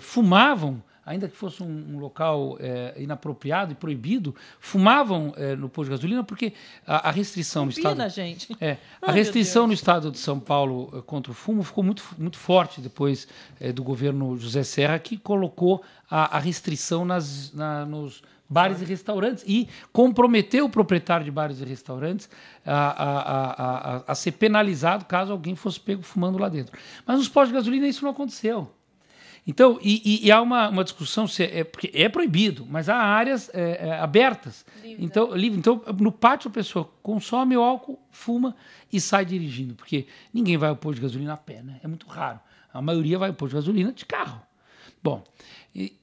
fumavam, ainda que fosse um local inapropriado e proibido, fumavam no posto de gasolina, porque a restrição no estado... gente. A restrição no estado de São Paulo contra o fumo ficou muito, muito forte depois do governo José Serra, que colocou a restrição nos bares e restaurantes e comprometeu o proprietário de bares e restaurantes a ser penalizado caso alguém fosse pego fumando lá dentro. Mas nos postos de gasolina isso não aconteceu. Então, e há uma discussão, porque é proibido, mas há áreas abertas. Livre. Então, no pátio a pessoa consome o álcool, fuma e sai dirigindo, porque ninguém vai ao posto de gasolina a pé, né? É muito raro. A maioria vai ao posto de gasolina de carro. Bom,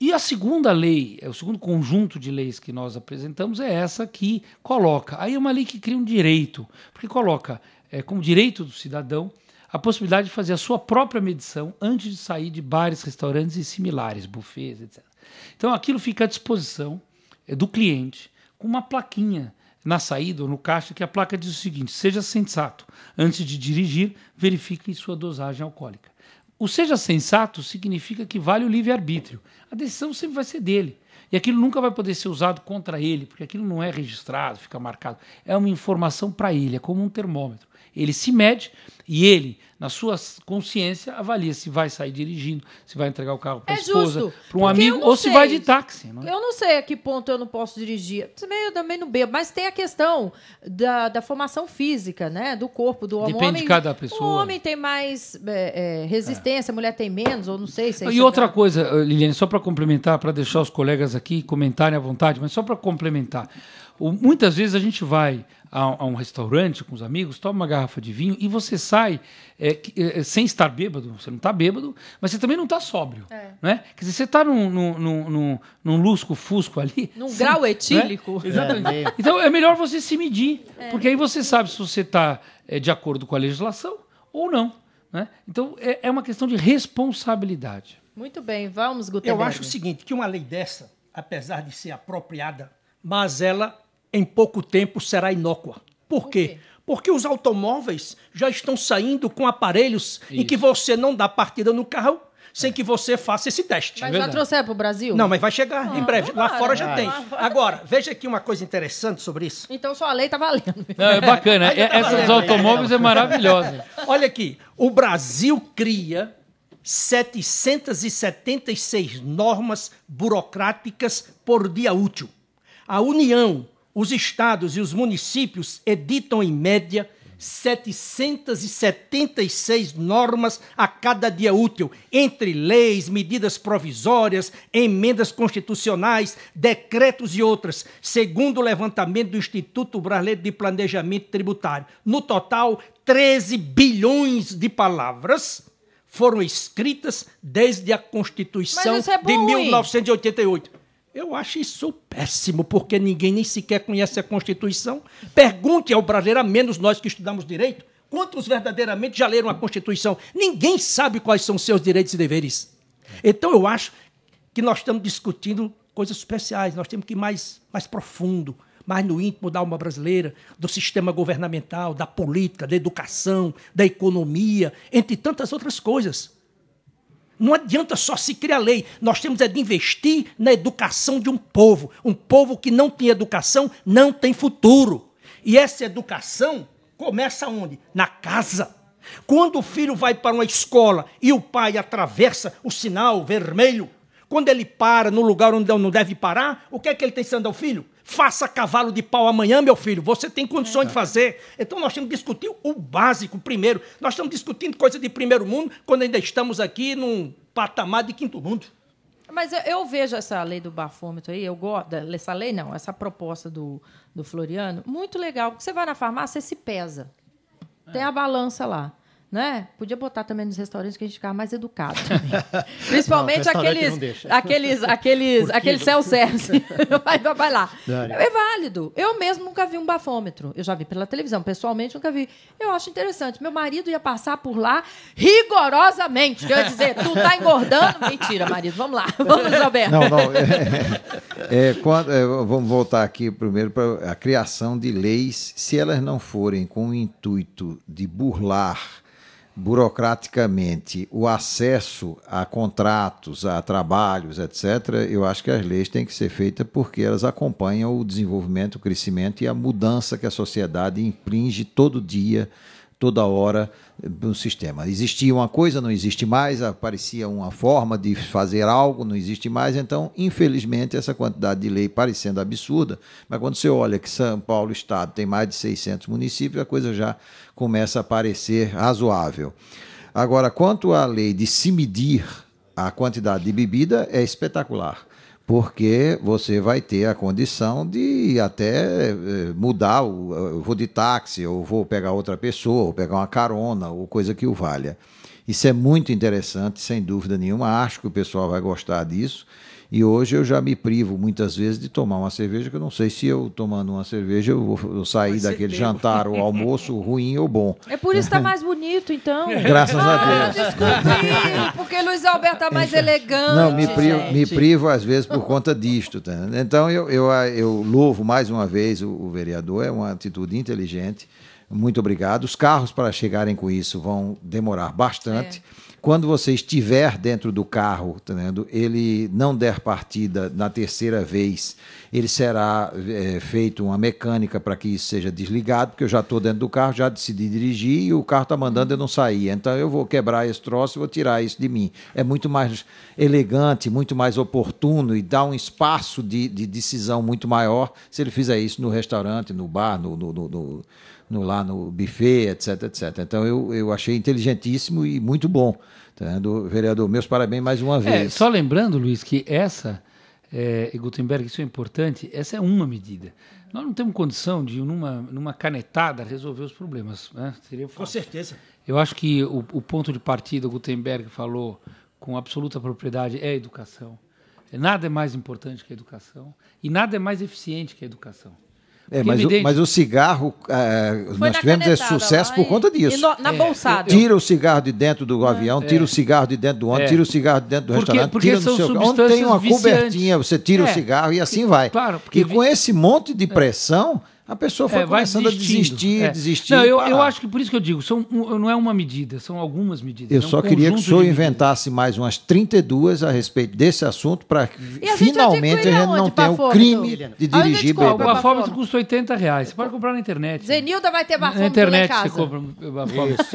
e a segunda lei, o segundo conjunto de leis que nós apresentamos é essa que coloca, aí é uma lei que cria um direito, porque coloca como direito do cidadão a possibilidade de fazer a sua própria medição antes de sair de bares, restaurantes e similares, buffets, etc. Então aquilo fica à disposição do cliente com uma plaquinha na saída ou no caixa, que a placa diz o seguinte: seja sensato, antes de dirigir, verifique sua dosagem alcoólica. O seja sensato significa que vale o livre-arbítrio. A decisão sempre vai ser dele. E aquilo nunca vai poder ser usado contra ele, porque aquilo não é registrado, fica marcado. É uma informação para ele, é como um termômetro. Ele se mede e ele, na sua consciência, avalia se vai sair dirigindo, se vai entregar o carro para a esposa, para um amigo, ou se vai de táxi. Não é? Eu não sei a que ponto eu não posso dirigir. Eu também não bebo, mas tem a questão da formação física, né? Do corpo do homem. Depende de cada pessoa. O homem tem mais resistência, a mulher tem menos, ou não sei. E outra coisa, Liliane, só para complementar, para deixar os colegas aqui comentarem à vontade, mas só para complementar. Muitas vezes a gente vai a um restaurante com os amigos, toma uma garrafa de vinho e você sai sem estar bêbado. Você não está bêbado, mas você também não está sóbrio. Né? Quer dizer, você está num lusco-fusco ali. Num grau etílico. Né? Exatamente. Então é melhor você se medir, porque aí você sabe se você está de acordo com a legislação ou não. Né? Então é uma questão de responsabilidade. Muito bem, vamos, Gutenberg. Eu acho o seguinte, que uma lei dessa, apesar de ser apropriada, mas ela, em pouco tempo, será inócua. Por quê? Porque os automóveis já estão saindo com aparelhos em que você não dá partida no carro sem que você faça esse teste. Mas já trouxeram para o Brasil? Não, mas vai chegar em breve. Lá fora já tem. Agora, veja aqui uma coisa interessante sobre isso. Então sua lei está valendo. Não, é bacana. Essa dos automóveis é maravilhosa. Olha aqui, o Brasil cria 776 normas burocráticas por dia útil. A União, os estados e os municípios editam, em média, 776 normas a cada dia útil, entre leis, medidas provisórias, emendas constitucionais, decretos e outras, segundo o levantamento do Instituto Brasileiro de Planejamento Tributário. No total, 13 bilhões de palavras foram escritas desde a Constituição de 1988. Eu acho isso péssimo, porque ninguém nem sequer conhece a Constituição. Pergunte ao brasileiro, a menos nós que estudamos direito, quantos verdadeiramente já leram a Constituição? Ninguém sabe quais são seus direitos e deveres. Então eu acho que nós estamos discutindo coisas especiais, nós temos que ir mais profundo, mais no íntimo da alma brasileira, do sistema governamental, da política, da educação, da economia, entre tantas outras coisas. Não adianta só se criar lei. Nós temos de investir na educação de um povo. Um povo que não tem educação não tem futuro. E essa educação começa onde? Na casa. Quando o filho vai para uma escola e o pai atravessa o sinal vermelho, quando ele para no lugar onde não deve parar, o que é que ele tem ensinando ao filho? Faça cavalo de pau amanhã, meu filho. Você tem condições de fazer. Então nós temos que discutir o básico primeiro. Nós estamos discutindo coisa de primeiro mundo quando ainda estamos aqui num patamar de quinto mundo. Mas eu vejo essa lei do bafômetro aí, eu gosto dessa lei, não, essa proposta do Floriano, muito legal. Porque você vai na farmácia, você se pesa. Tem a balança lá. Né? Podia botar também nos restaurantes que a gente ficava mais educado. Principalmente não, aqueles self-service. vai lá. É válido. Eu mesmo nunca vi um bafômetro. Eu já vi pela televisão. Pessoalmente, nunca vi. Eu acho interessante. Meu marido ia passar por lá rigorosamente. Eu ia dizer, tu tá engordando? Mentira, marido. Vamos lá. Vamos, Alberto. Não. Vamos voltar aqui primeiro para a criação de leis. Se elas não forem com o intuito de burlar burocraticamente o acesso a contratos, a trabalhos, etc., eu acho que as leis têm que ser feitas porque elas acompanham o desenvolvimento, o crescimento e a mudança que a sociedade impinge todo dia, toda hora no sistema. Existia uma coisa, não existe mais, aparecia uma forma de fazer algo, não existe mais, então, infelizmente, essa quantidade de lei parecendo absurda, mas quando você olha que São Paulo, Estado, tem mais de 600 municípios, a coisa já começa a parecer razoável. Agora, quanto à lei de se medir a quantidade de bebida, é espetacular, porque você vai ter a condição de até mudar, eu vou de táxi, ou vou pegar outra pessoa, ou pegar uma carona, ou coisa que o valha. Isso é muito interessante, sem dúvida nenhuma, acho que o pessoal vai gostar disso, e hoje eu já me privo muitas vezes de tomar uma cerveja, que eu não sei se eu tomando uma cerveja eu vou sair daquele jantar ou almoço ruim ou bom. É por isso que está mais bonito, então. Graças a Deus. Desculpe, porque Luiz Alberto está mais elegante. Não, me privo às vezes por conta disto. Tá? Então eu louvo mais uma vez o vereador, é uma atitude inteligente. Muito obrigado. Os carros para chegarem com isso vão demorar bastante. Quando você estiver dentro do carro, tá vendo, ele não der partida na terceira vez, ele será feito uma mecânica para que isso seja desligado, porque eu já estou dentro do carro, já decidi dirigir e o carro está mandando eu não sair. Então eu vou quebrar esse troço e vou tirar isso de mim. É muito mais elegante, muito mais oportuno e dá um espaço de decisão muito maior se ele fizer isso no restaurante, no bar, lá no buffet, etc. Então eu achei inteligentíssimo e muito bom. Tá, vereador, meus parabéns mais uma vez. Só lembrando, Luiz, que essa, Gutenberg, isso é importante, essa é uma medida. Nós não temos condição de, numa canetada, resolver os problemas. Né? Seria fácil. Com certeza. Eu acho que o ponto de partida, o Gutenberg falou com absoluta propriedade, é a educação. Nada é mais importante que a educação e nada é mais eficiente que a educação. Mas o cigarro, nós tivemos esse sucesso por conta disso. Na bolsada. Tira o cigarro de dentro do avião, tira o cigarro de dentro do ônibus, tira o cigarro de dentro do restaurante, tira no seu... Onde tem uma cobertinha, você tira o cigarro e assim vai. Claro, e com esse monte de pressão, a pessoa foi começando a desistir. Não, eu acho que por isso que eu digo, não é uma medida, são algumas medidas. Eu só queria que o senhor inventasse mais umas 32 a respeito desse assunto para finalmente a gente não tenha o crime de dirigir bêbado. O bafômetro custa R$80. Você pode comprar na internet. Zenilda vai ter bafômetro na internet lá em casa. Você compra bafômetro.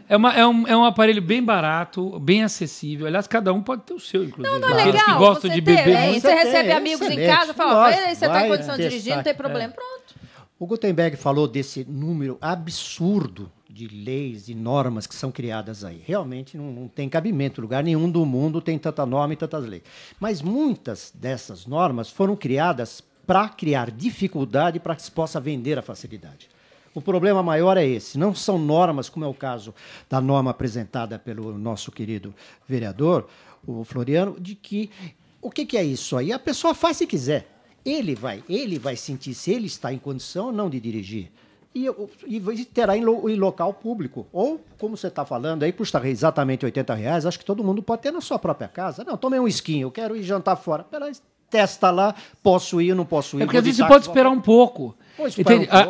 É um aparelho bem barato, bem acessível. Aliás, cada um pode ter o seu, inclusive. Não é legal. Que gostam de beber muito. Você recebe amigos em casa, fala, você está em condição de dirigir, não tem problema. Pronto. O Gutenberg falou desse número absurdo de leis e normas que são criadas aí. Realmente não tem cabimento. Lugar nenhum do mundo tem tanta norma e tantas leis. Mas muitas dessas normas foram criadas para criar dificuldade para que se possa vender a facilidade. O problema maior é esse. Não são normas, como é o caso da norma apresentada pelo nosso querido vereador, o Floriano, de que o que é isso aí? A pessoa faz se quiser. Ele vai sentir se ele está em condição ou não de dirigir. E terá em local público. Ou, como você está falando, aí custa exatamente R$80, acho que todo mundo pode ter na sua própria casa. Não, tomei um esquinho, eu quero ir jantar fora. Peraí, testa lá, posso ir ou não posso ir. É porque às vezes você pode esperar um pouco.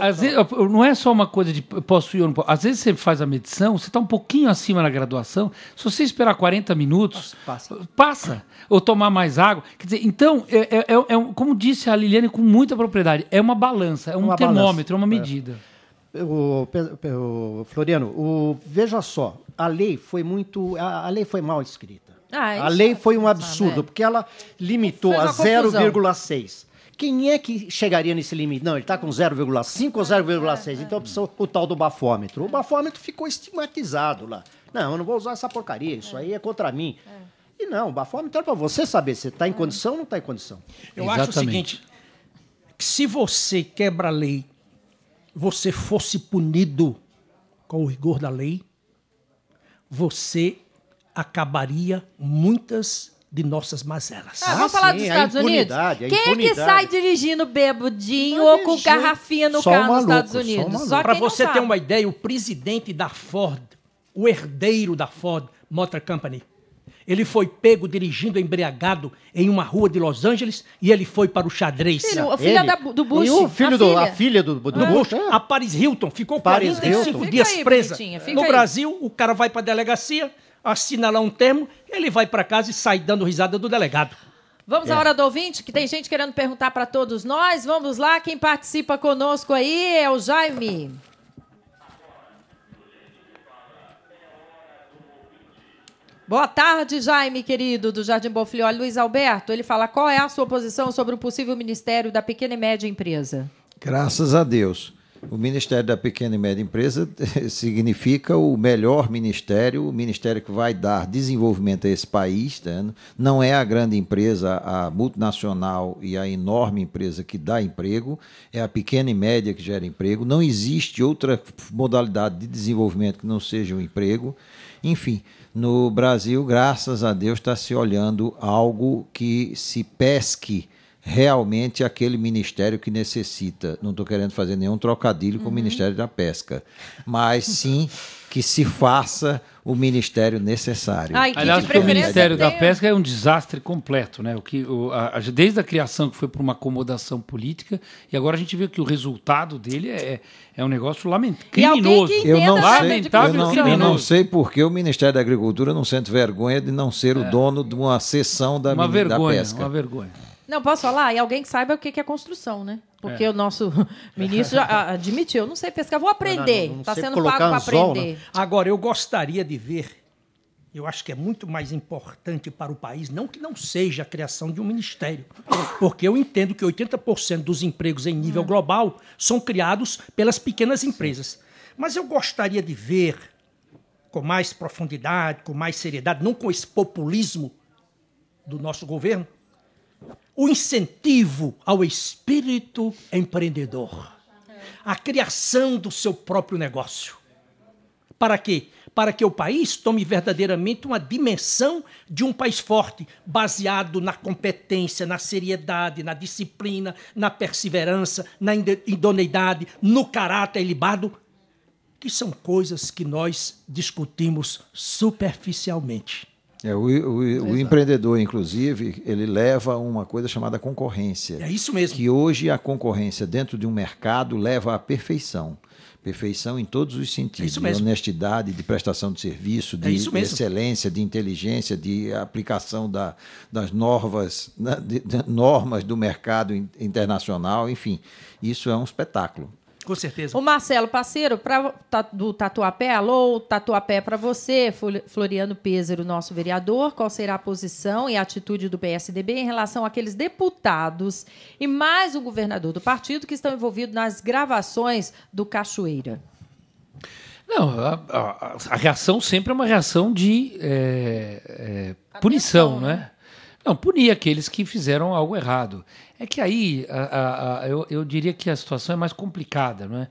Às vezes, não é só uma coisa de posso ir ou não posso. Às vezes você faz a medição, você está um pouquinho acima na graduação. Se você esperar 40 minutos, passa. Ou tomar mais água. Quer dizer, então, como disse a Liliane com muita propriedade, é uma balança, é um termômetro, é uma medida. Floriano, veja só, a lei foi mal escrita. A lei foi um absurdo, porque ela limitou a 0,6. Quem é que chegaria nesse limite? Não, ele está com 0,5 ou 0,6. Então precisou o tal do bafômetro. O bafômetro ficou estigmatizado lá. Não, eu não vou usar essa porcaria, isso aí é contra mim. E não, o bafômetro é para você saber se está em condição ou não está em condição. Eu acho o seguinte, que se você quebra a lei, você fosse punido com o rigor da lei, você acabaria muitas de nossas mazelas. Vamos falar dos Estados Unidos? Quem é que sai dirigindo bebudinho ou com garrafinha no carro nos Estados Unidos? Para você ter uma ideia, o presidente da Ford, o herdeiro da Ford Motor Company, ele foi pego dirigindo embriagado em uma rua de Los Angeles e ele foi para o xadrez. A filha do Bush. E a filha do Bush. A Paris Hilton ficou 45 dias presa. No Brasil, o cara vai para a delegacia, assina lá um termo, ele vai para casa e sai dando risada do delegado. Vamos à hora do ouvinte, que tem gente querendo perguntar para todos nós. Vamos lá, quem participa conosco aí é o Jaime. Boa tarde, Jaime, querido, do Jardim Bonfilholi. Luiz Alberto, ele fala, qual é a sua posição sobre o possível Ministério da Pequena e Média Empresa? Graças a Deus. O Ministério da Pequena e Média Empresa significa o melhor ministério, o ministério que vai dar desenvolvimento a esse país. Tá? Não é a grande empresa, a multinacional e a enorme empresa que dá emprego, é a pequena e média que gera emprego. Não existe outra modalidade de desenvolvimento que não seja o emprego. Enfim, no Brasil, graças a Deus, está se olhando algo que se pesque realmente aquele ministério que necessita. Não estou querendo fazer nenhum trocadilho com o Ministério da Pesca, mas sim que se faça o ministério necessário. Aliás, porque o Ministério da Pesca é um desastre completo, né? Desde a criação, que foi por uma acomodação política, e agora a gente vê que o resultado dele é um negócio criminoso. Eu não sei por que o Ministério da Agricultura não sente vergonha de não ser o dono de uma seção da pesca. Uma vergonha. Não, posso falar? E alguém que saiba o que é construção, né? Porque o nosso ministro já admitiu. Não sei pescar, vou aprender. Está sendo pago para aprender. Né? Agora, eu gostaria de ver, eu acho que é muito mais importante para o país, não que não seja a criação de um ministério, porque eu entendo que 80% dos empregos em nível global são criados pelas pequenas empresas. Mas eu gostaria de ver, com mais profundidade, com mais seriedade, não com esse populismo do nosso governo, o incentivo ao espírito empreendedor, a criação do seu próprio negócio. Para quê? Para que o país tome verdadeiramente uma dimensão de um país forte, baseado na competência, na seriedade, na disciplina, na perseverança, na idoneidade, no caráter ilibado, que são coisas que nós discutimos superficialmente. O empreendedor, inclusive, ele leva uma coisa chamada concorrência. É isso mesmo. Que hoje a concorrência dentro de um mercado leva à perfeição. Perfeição em todos os sentidos. De honestidade, de prestação de serviço, de excelência, de inteligência, de aplicação das normas do mercado internacional, enfim. Isso é um espetáculo. Com certeza. O Marcelo, parceiro, do Tatuapé, alô, Tatuapé para você, Floriano Pêssaro, nosso vereador, qual será a posição e a atitude do PSDB em relação àqueles deputados e mais o governador do partido que estão envolvidos nas gravações do Cachoeira? Não, a reação sempre é uma reação de punição, né? Não, punir aqueles que fizeram algo errado. É que aí eu diria que a situação é mais complicada, não é?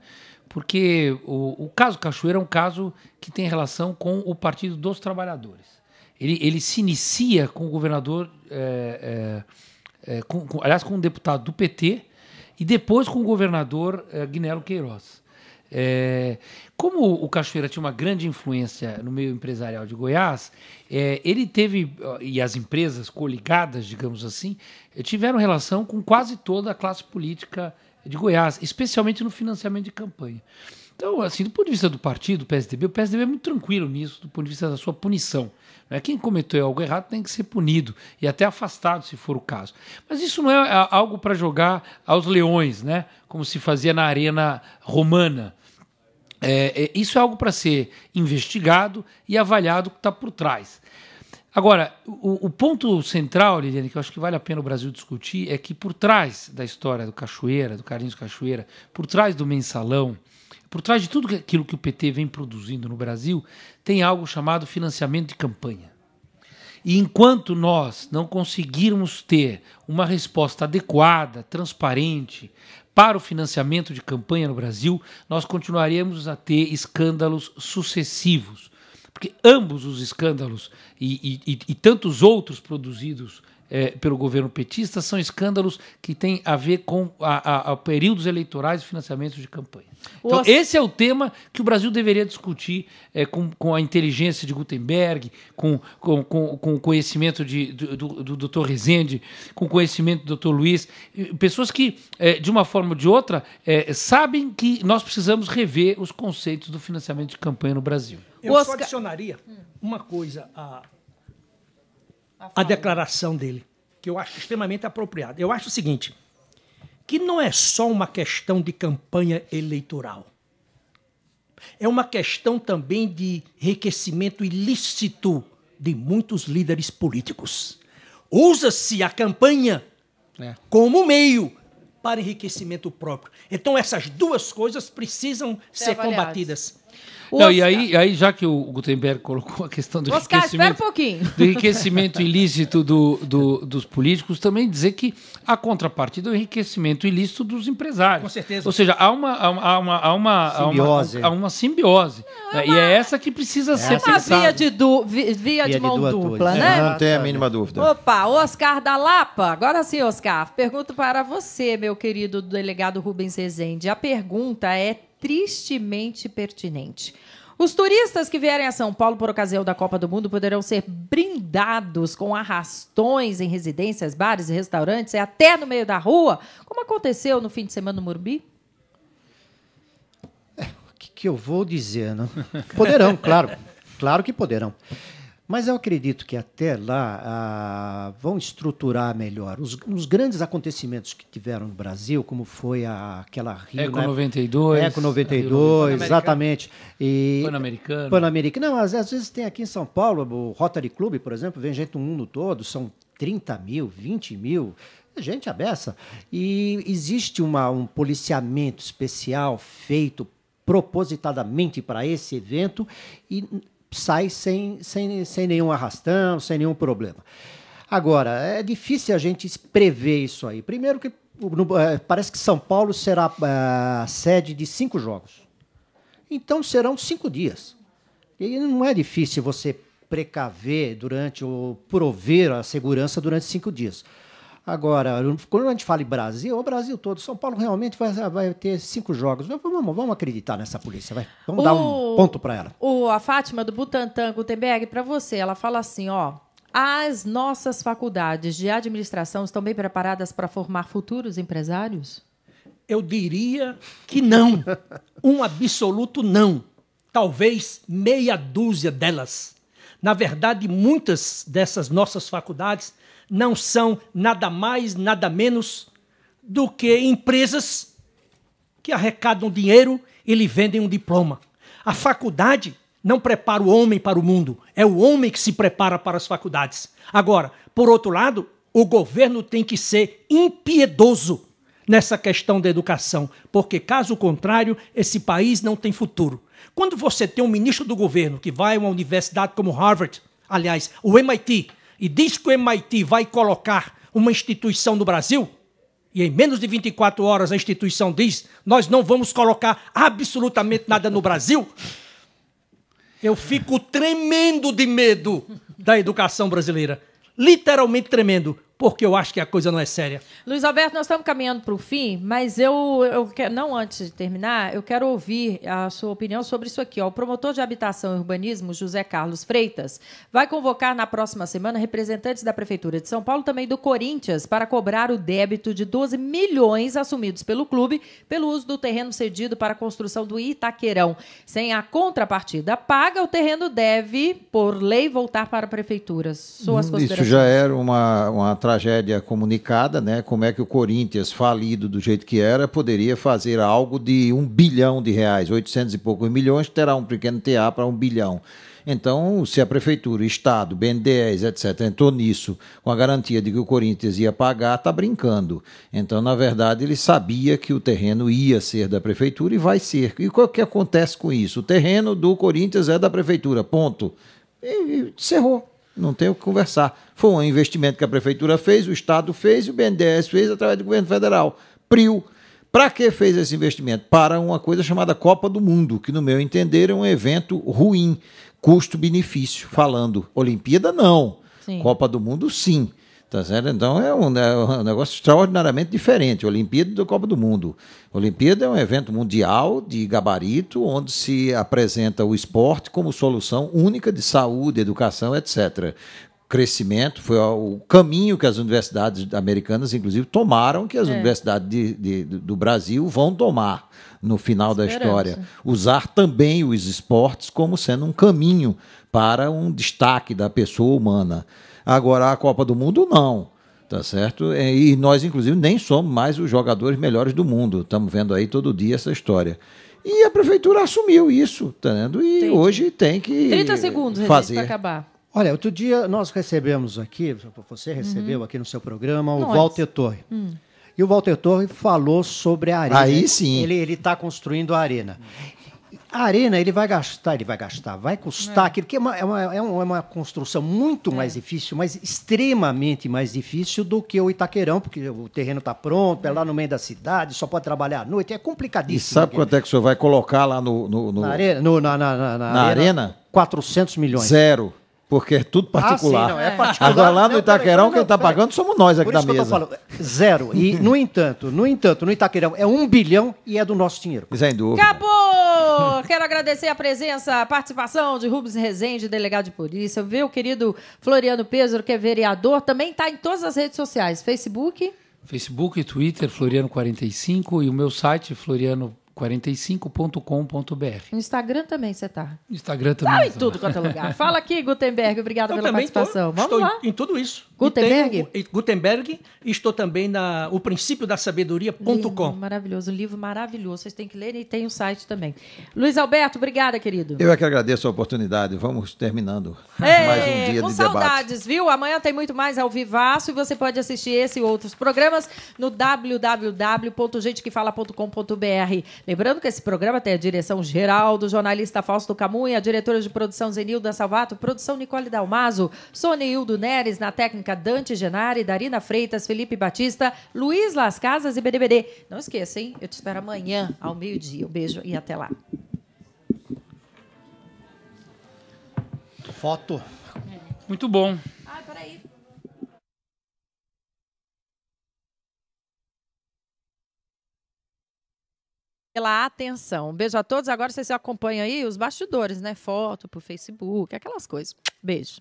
Porque o caso Cachoeira é um caso que tem relação com o Partido dos Trabalhadores. Ele se inicia com o governador, aliás, com um deputado do PT e depois com o governador Guinelo Queiroz. Como o Cachoeira tinha uma grande influência no meio empresarial de Goiás, ele teve, e as empresas coligadas, digamos assim, tiveram relação com quase toda a classe política de Goiás, especialmente no financiamento de campanha. Então, assim, do ponto de vista do partido, o PSDB é muito tranquilo nisso, do ponto de vista da sua punição. Quem cometeu algo errado tem que ser punido e até afastado, se for o caso. Mas isso não é algo para jogar aos leões, né? Como se fazia na arena romana. Isso é algo para ser investigado e avaliado o que está por trás. Agora, o ponto central, Liliane, que eu acho que vale a pena o Brasil discutir, é que por trás da história do Cachoeira, do Carlinhos Cachoeira, por trás do mensalão, por trás de tudo aquilo que o PT vem produzindo no Brasil, tem algo chamado financiamento de campanha. E enquanto nós não conseguirmos ter uma resposta adequada, transparente, para o financiamento de campanha no Brasil, nós continuaremos a ter escândalos sucessivos. Porque ambos os escândalos e tantos outros produzidos pelo governo petista são escândalos que têm a ver com períodos eleitorais e financiamento de campanha. Então, esse é o tema que o Brasil deveria discutir com a inteligência de Gutenberg, com o conhecimento do Dr. Rezende, com o conhecimento do Dr. Luiz, pessoas que, de uma forma ou de outra, sabem que nós precisamos rever os conceitos do financiamento de campanha no Brasil. Eu só adicionaria uma coisa à declaração dele, que eu acho extremamente apropriada. Eu acho o seguinte, que não é só uma questão de campanha eleitoral. É uma questão também de enriquecimento ilícito de muitos líderes políticos. Usa-se a campanha como meio para enriquecimento próprio. Então, essas duas coisas precisam ser combatidas. Não, e aí, já que o Gutenberg colocou a questão do enriquecimento ilícito dos políticos, também dizer que a contrapartida é o enriquecimento ilícito dos empresários. Com certeza. Ou seja, há uma simbiose. E é essa que precisa ser pensada. Via de mão dupla, né? Não tem a mínima dúvida. Opa, Oscar da Lapa. Agora sim, Oscar. Pergunto para você, meu querido delegado Rubens Rezende. A pergunta é tristemente pertinente. Os turistas que vierem a São Paulo por ocasião da Copa do Mundo poderão ser brindados com arrastões em residências, bares e restaurantes e até no meio da rua, como aconteceu no fim de semana no Morumbi? O que eu vou dizer, né? Poderão, claro. Claro que poderão. Mas eu acredito que até lá vão estruturar melhor os grandes acontecimentos que tiveram no Brasil, como foi aquela Rio... Eco 92. Eco 92, exatamente. Pan-Americano. Pan-Americano. Não, às vezes tem aqui em São Paulo, o Rotary Club, por exemplo, vem gente no mundo todo, são 30 mil, 20 mil, gente a beça. E existe um policiamento especial feito propositadamente para esse evento e sai sem nenhum arrastão, sem nenhum problema. Agora, é difícil a gente prever isso aí. Primeiro que parece que São Paulo será a sede de 5 jogos. Então serão 5 dias. E não é difícil você precaver ou prover a segurança durante 5 dias. Agora, quando a gente fala em Brasil, o Brasil todo, São Paulo realmente vai ter 5 jogos. Vamos acreditar nessa polícia, vai. Vamos dar um ponto para ela. A Fátima do Butantan, Gutenberg, para você, ela fala assim, as nossas faculdades de administração estão bem preparadas para formar futuros empresários? Eu diria que não. Um absoluto não. Talvez meia dúzia delas. Na verdade, muitas dessas nossas faculdades não são nada mais, nada menos do que empresas que arrecadam dinheiro e lhe vendem um diploma. A faculdade não prepara o homem para o mundo, é o homem que se prepara para as faculdades. Agora, por outro lado, o governo tem que ser impiedoso nessa questão da educação, porque, caso contrário, esse país não tem futuro. Quando você tem um ministro do governo que vai a uma universidade como Harvard, aliás, o MIT, e diz que o MIT vai colocar uma instituição no Brasil, e em menos de 24 horas a instituição diz, nós não vamos colocar absolutamente nada no Brasil, eu fico tremendo de medo da educação brasileira. Literalmente tremendo, porque eu acho que a coisa não é séria. Luiz Alberto, nós estamos caminhando para o fim, mas eu quero, não antes de terminar, eu quero ouvir a sua opinião sobre isso aqui. O promotor de habitação e urbanismo, José Carlos Freitas, vai convocar na próxima semana representantes da Prefeitura de São Paulo, também do Corinthians, para cobrar o débito de 12 milhões assumidos pelo clube pelo uso do terreno cedido para a construção do Itaquerão. Sem a contrapartida paga, o terreno deve, por lei, voltar para a Prefeitura. Suas considerações? Isso já era uma tragédia comunicada, né? Como é que o Corinthians, falido do jeito que era, poderia fazer algo de R$1 bilhão, 800 e poucos milhões, terá um pequeno TA para 1 bilhão. Então, se a Prefeitura, Estado, BNDES, etc., entrou nisso com a garantia de que o Corinthians ia pagar, está brincando. Então, na verdade, ele sabia que o terreno ia ser da Prefeitura e vai ser. E o que acontece com isso? O terreno do Corinthians é da Prefeitura, ponto. E encerrou. Não tem o que conversar. Foi um investimento que a Prefeitura fez, o Estado fez e o BNDES fez através do governo federal. PRIO. Para que fez esse investimento? Para uma coisa chamada Copa do Mundo, que, no meu entender, é um evento ruim, custo-benefício, falando. Olimpíada, não. Sim. Copa do Mundo, sim. Tá certo? Então é um negócio extraordinariamente diferente. Olimpíada da Copa do Mundo. Olimpíada é um evento mundial de gabarito, onde se apresenta o esporte como solução única de saúde, educação, etc. Crescimento foi o caminho que as universidades americanas, inclusive, tomaram, que as universidades do Brasil vão tomar no final da história. Usar também os esportes como sendo um caminho para um destaque da pessoa humana. Agora, a Copa do Mundo, não, tá certo? E nós, inclusive, nem somos mais os jogadores melhores do mundo. Estamos vendo aí todo dia essa história. E a Prefeitura assumiu isso, tá vendo? E entendi. Hoje tem que 30 segundos, fazer para acabar. Olha, outro dia nós recebemos aqui, você recebeu aqui no seu programa, o Walter Torre. E o Walter Torre falou sobre a arena. Aí sim. Ele está construindo a arena. A arena, vai custar aquilo que é uma construção muito mais difícil, mas extremamente mais difícil do que o Itaquerão, porque o terreno está pronto, é lá no meio da cidade, só pode trabalhar à noite, é complicadíssimo. E sabe quanto é que o senhor vai colocar lá na arena? 400 milhões. Zero. Porque é tudo particular. Sim, não, é particular. Agora lá no Itaquerão, quem está pagando somos nós aqui da mesa. Por isso que eu estou falando. Zero. E, no entanto, no Itaquerão é 1 bilhão e é do nosso dinheiro. Sem dúvida. Acabou! Quero agradecer a presença, a participação de Rubens Rezende, delegado de polícia. Ver o querido Floriano Pêsaro, que é vereador. Também está em todas as redes sociais. Facebook e Twitter, Floriano45. E o meu site, floriano45.com.br. No Instagram também você está? Instagram também. Em tudo quanto é lugar. Fala aqui, Gutenberg. Obrigada pela participação. Estou lá. Em tudo isso. Gutenberg? Gutenberg. E estou também o princípio da sabedoria.com. Maravilhoso. Um livro maravilhoso. Vocês têm que ler e tem o site também. Luiz Alberto, obrigada, querido. Eu é que agradeço a oportunidade. Vamos terminando mais um dia com de saudades, debate. viu? Amanhã tem muito mais ao vivaço e você pode assistir esse e outros programas no www.gentequefala.com.br. Lembrando que esse programa tem a direção geral do jornalista Fausto Camunha, a diretora de produção Zenilda Salvato, produção Nicole Dalmaso, Soneildo Neres, na técnica Dante Genari, Darina Freitas, Felipe Batista, Luiz Las Casas e BDBD. Não esqueça, hein? Eu te espero amanhã, ao meio-dia. Um beijo e até lá. Foto. Muito bom. Ai, peraí. Pela atenção. Um beijo a todos. Agora vocês acompanham aí os bastidores, né? Foto pro Facebook, aquelas coisas. Beijo.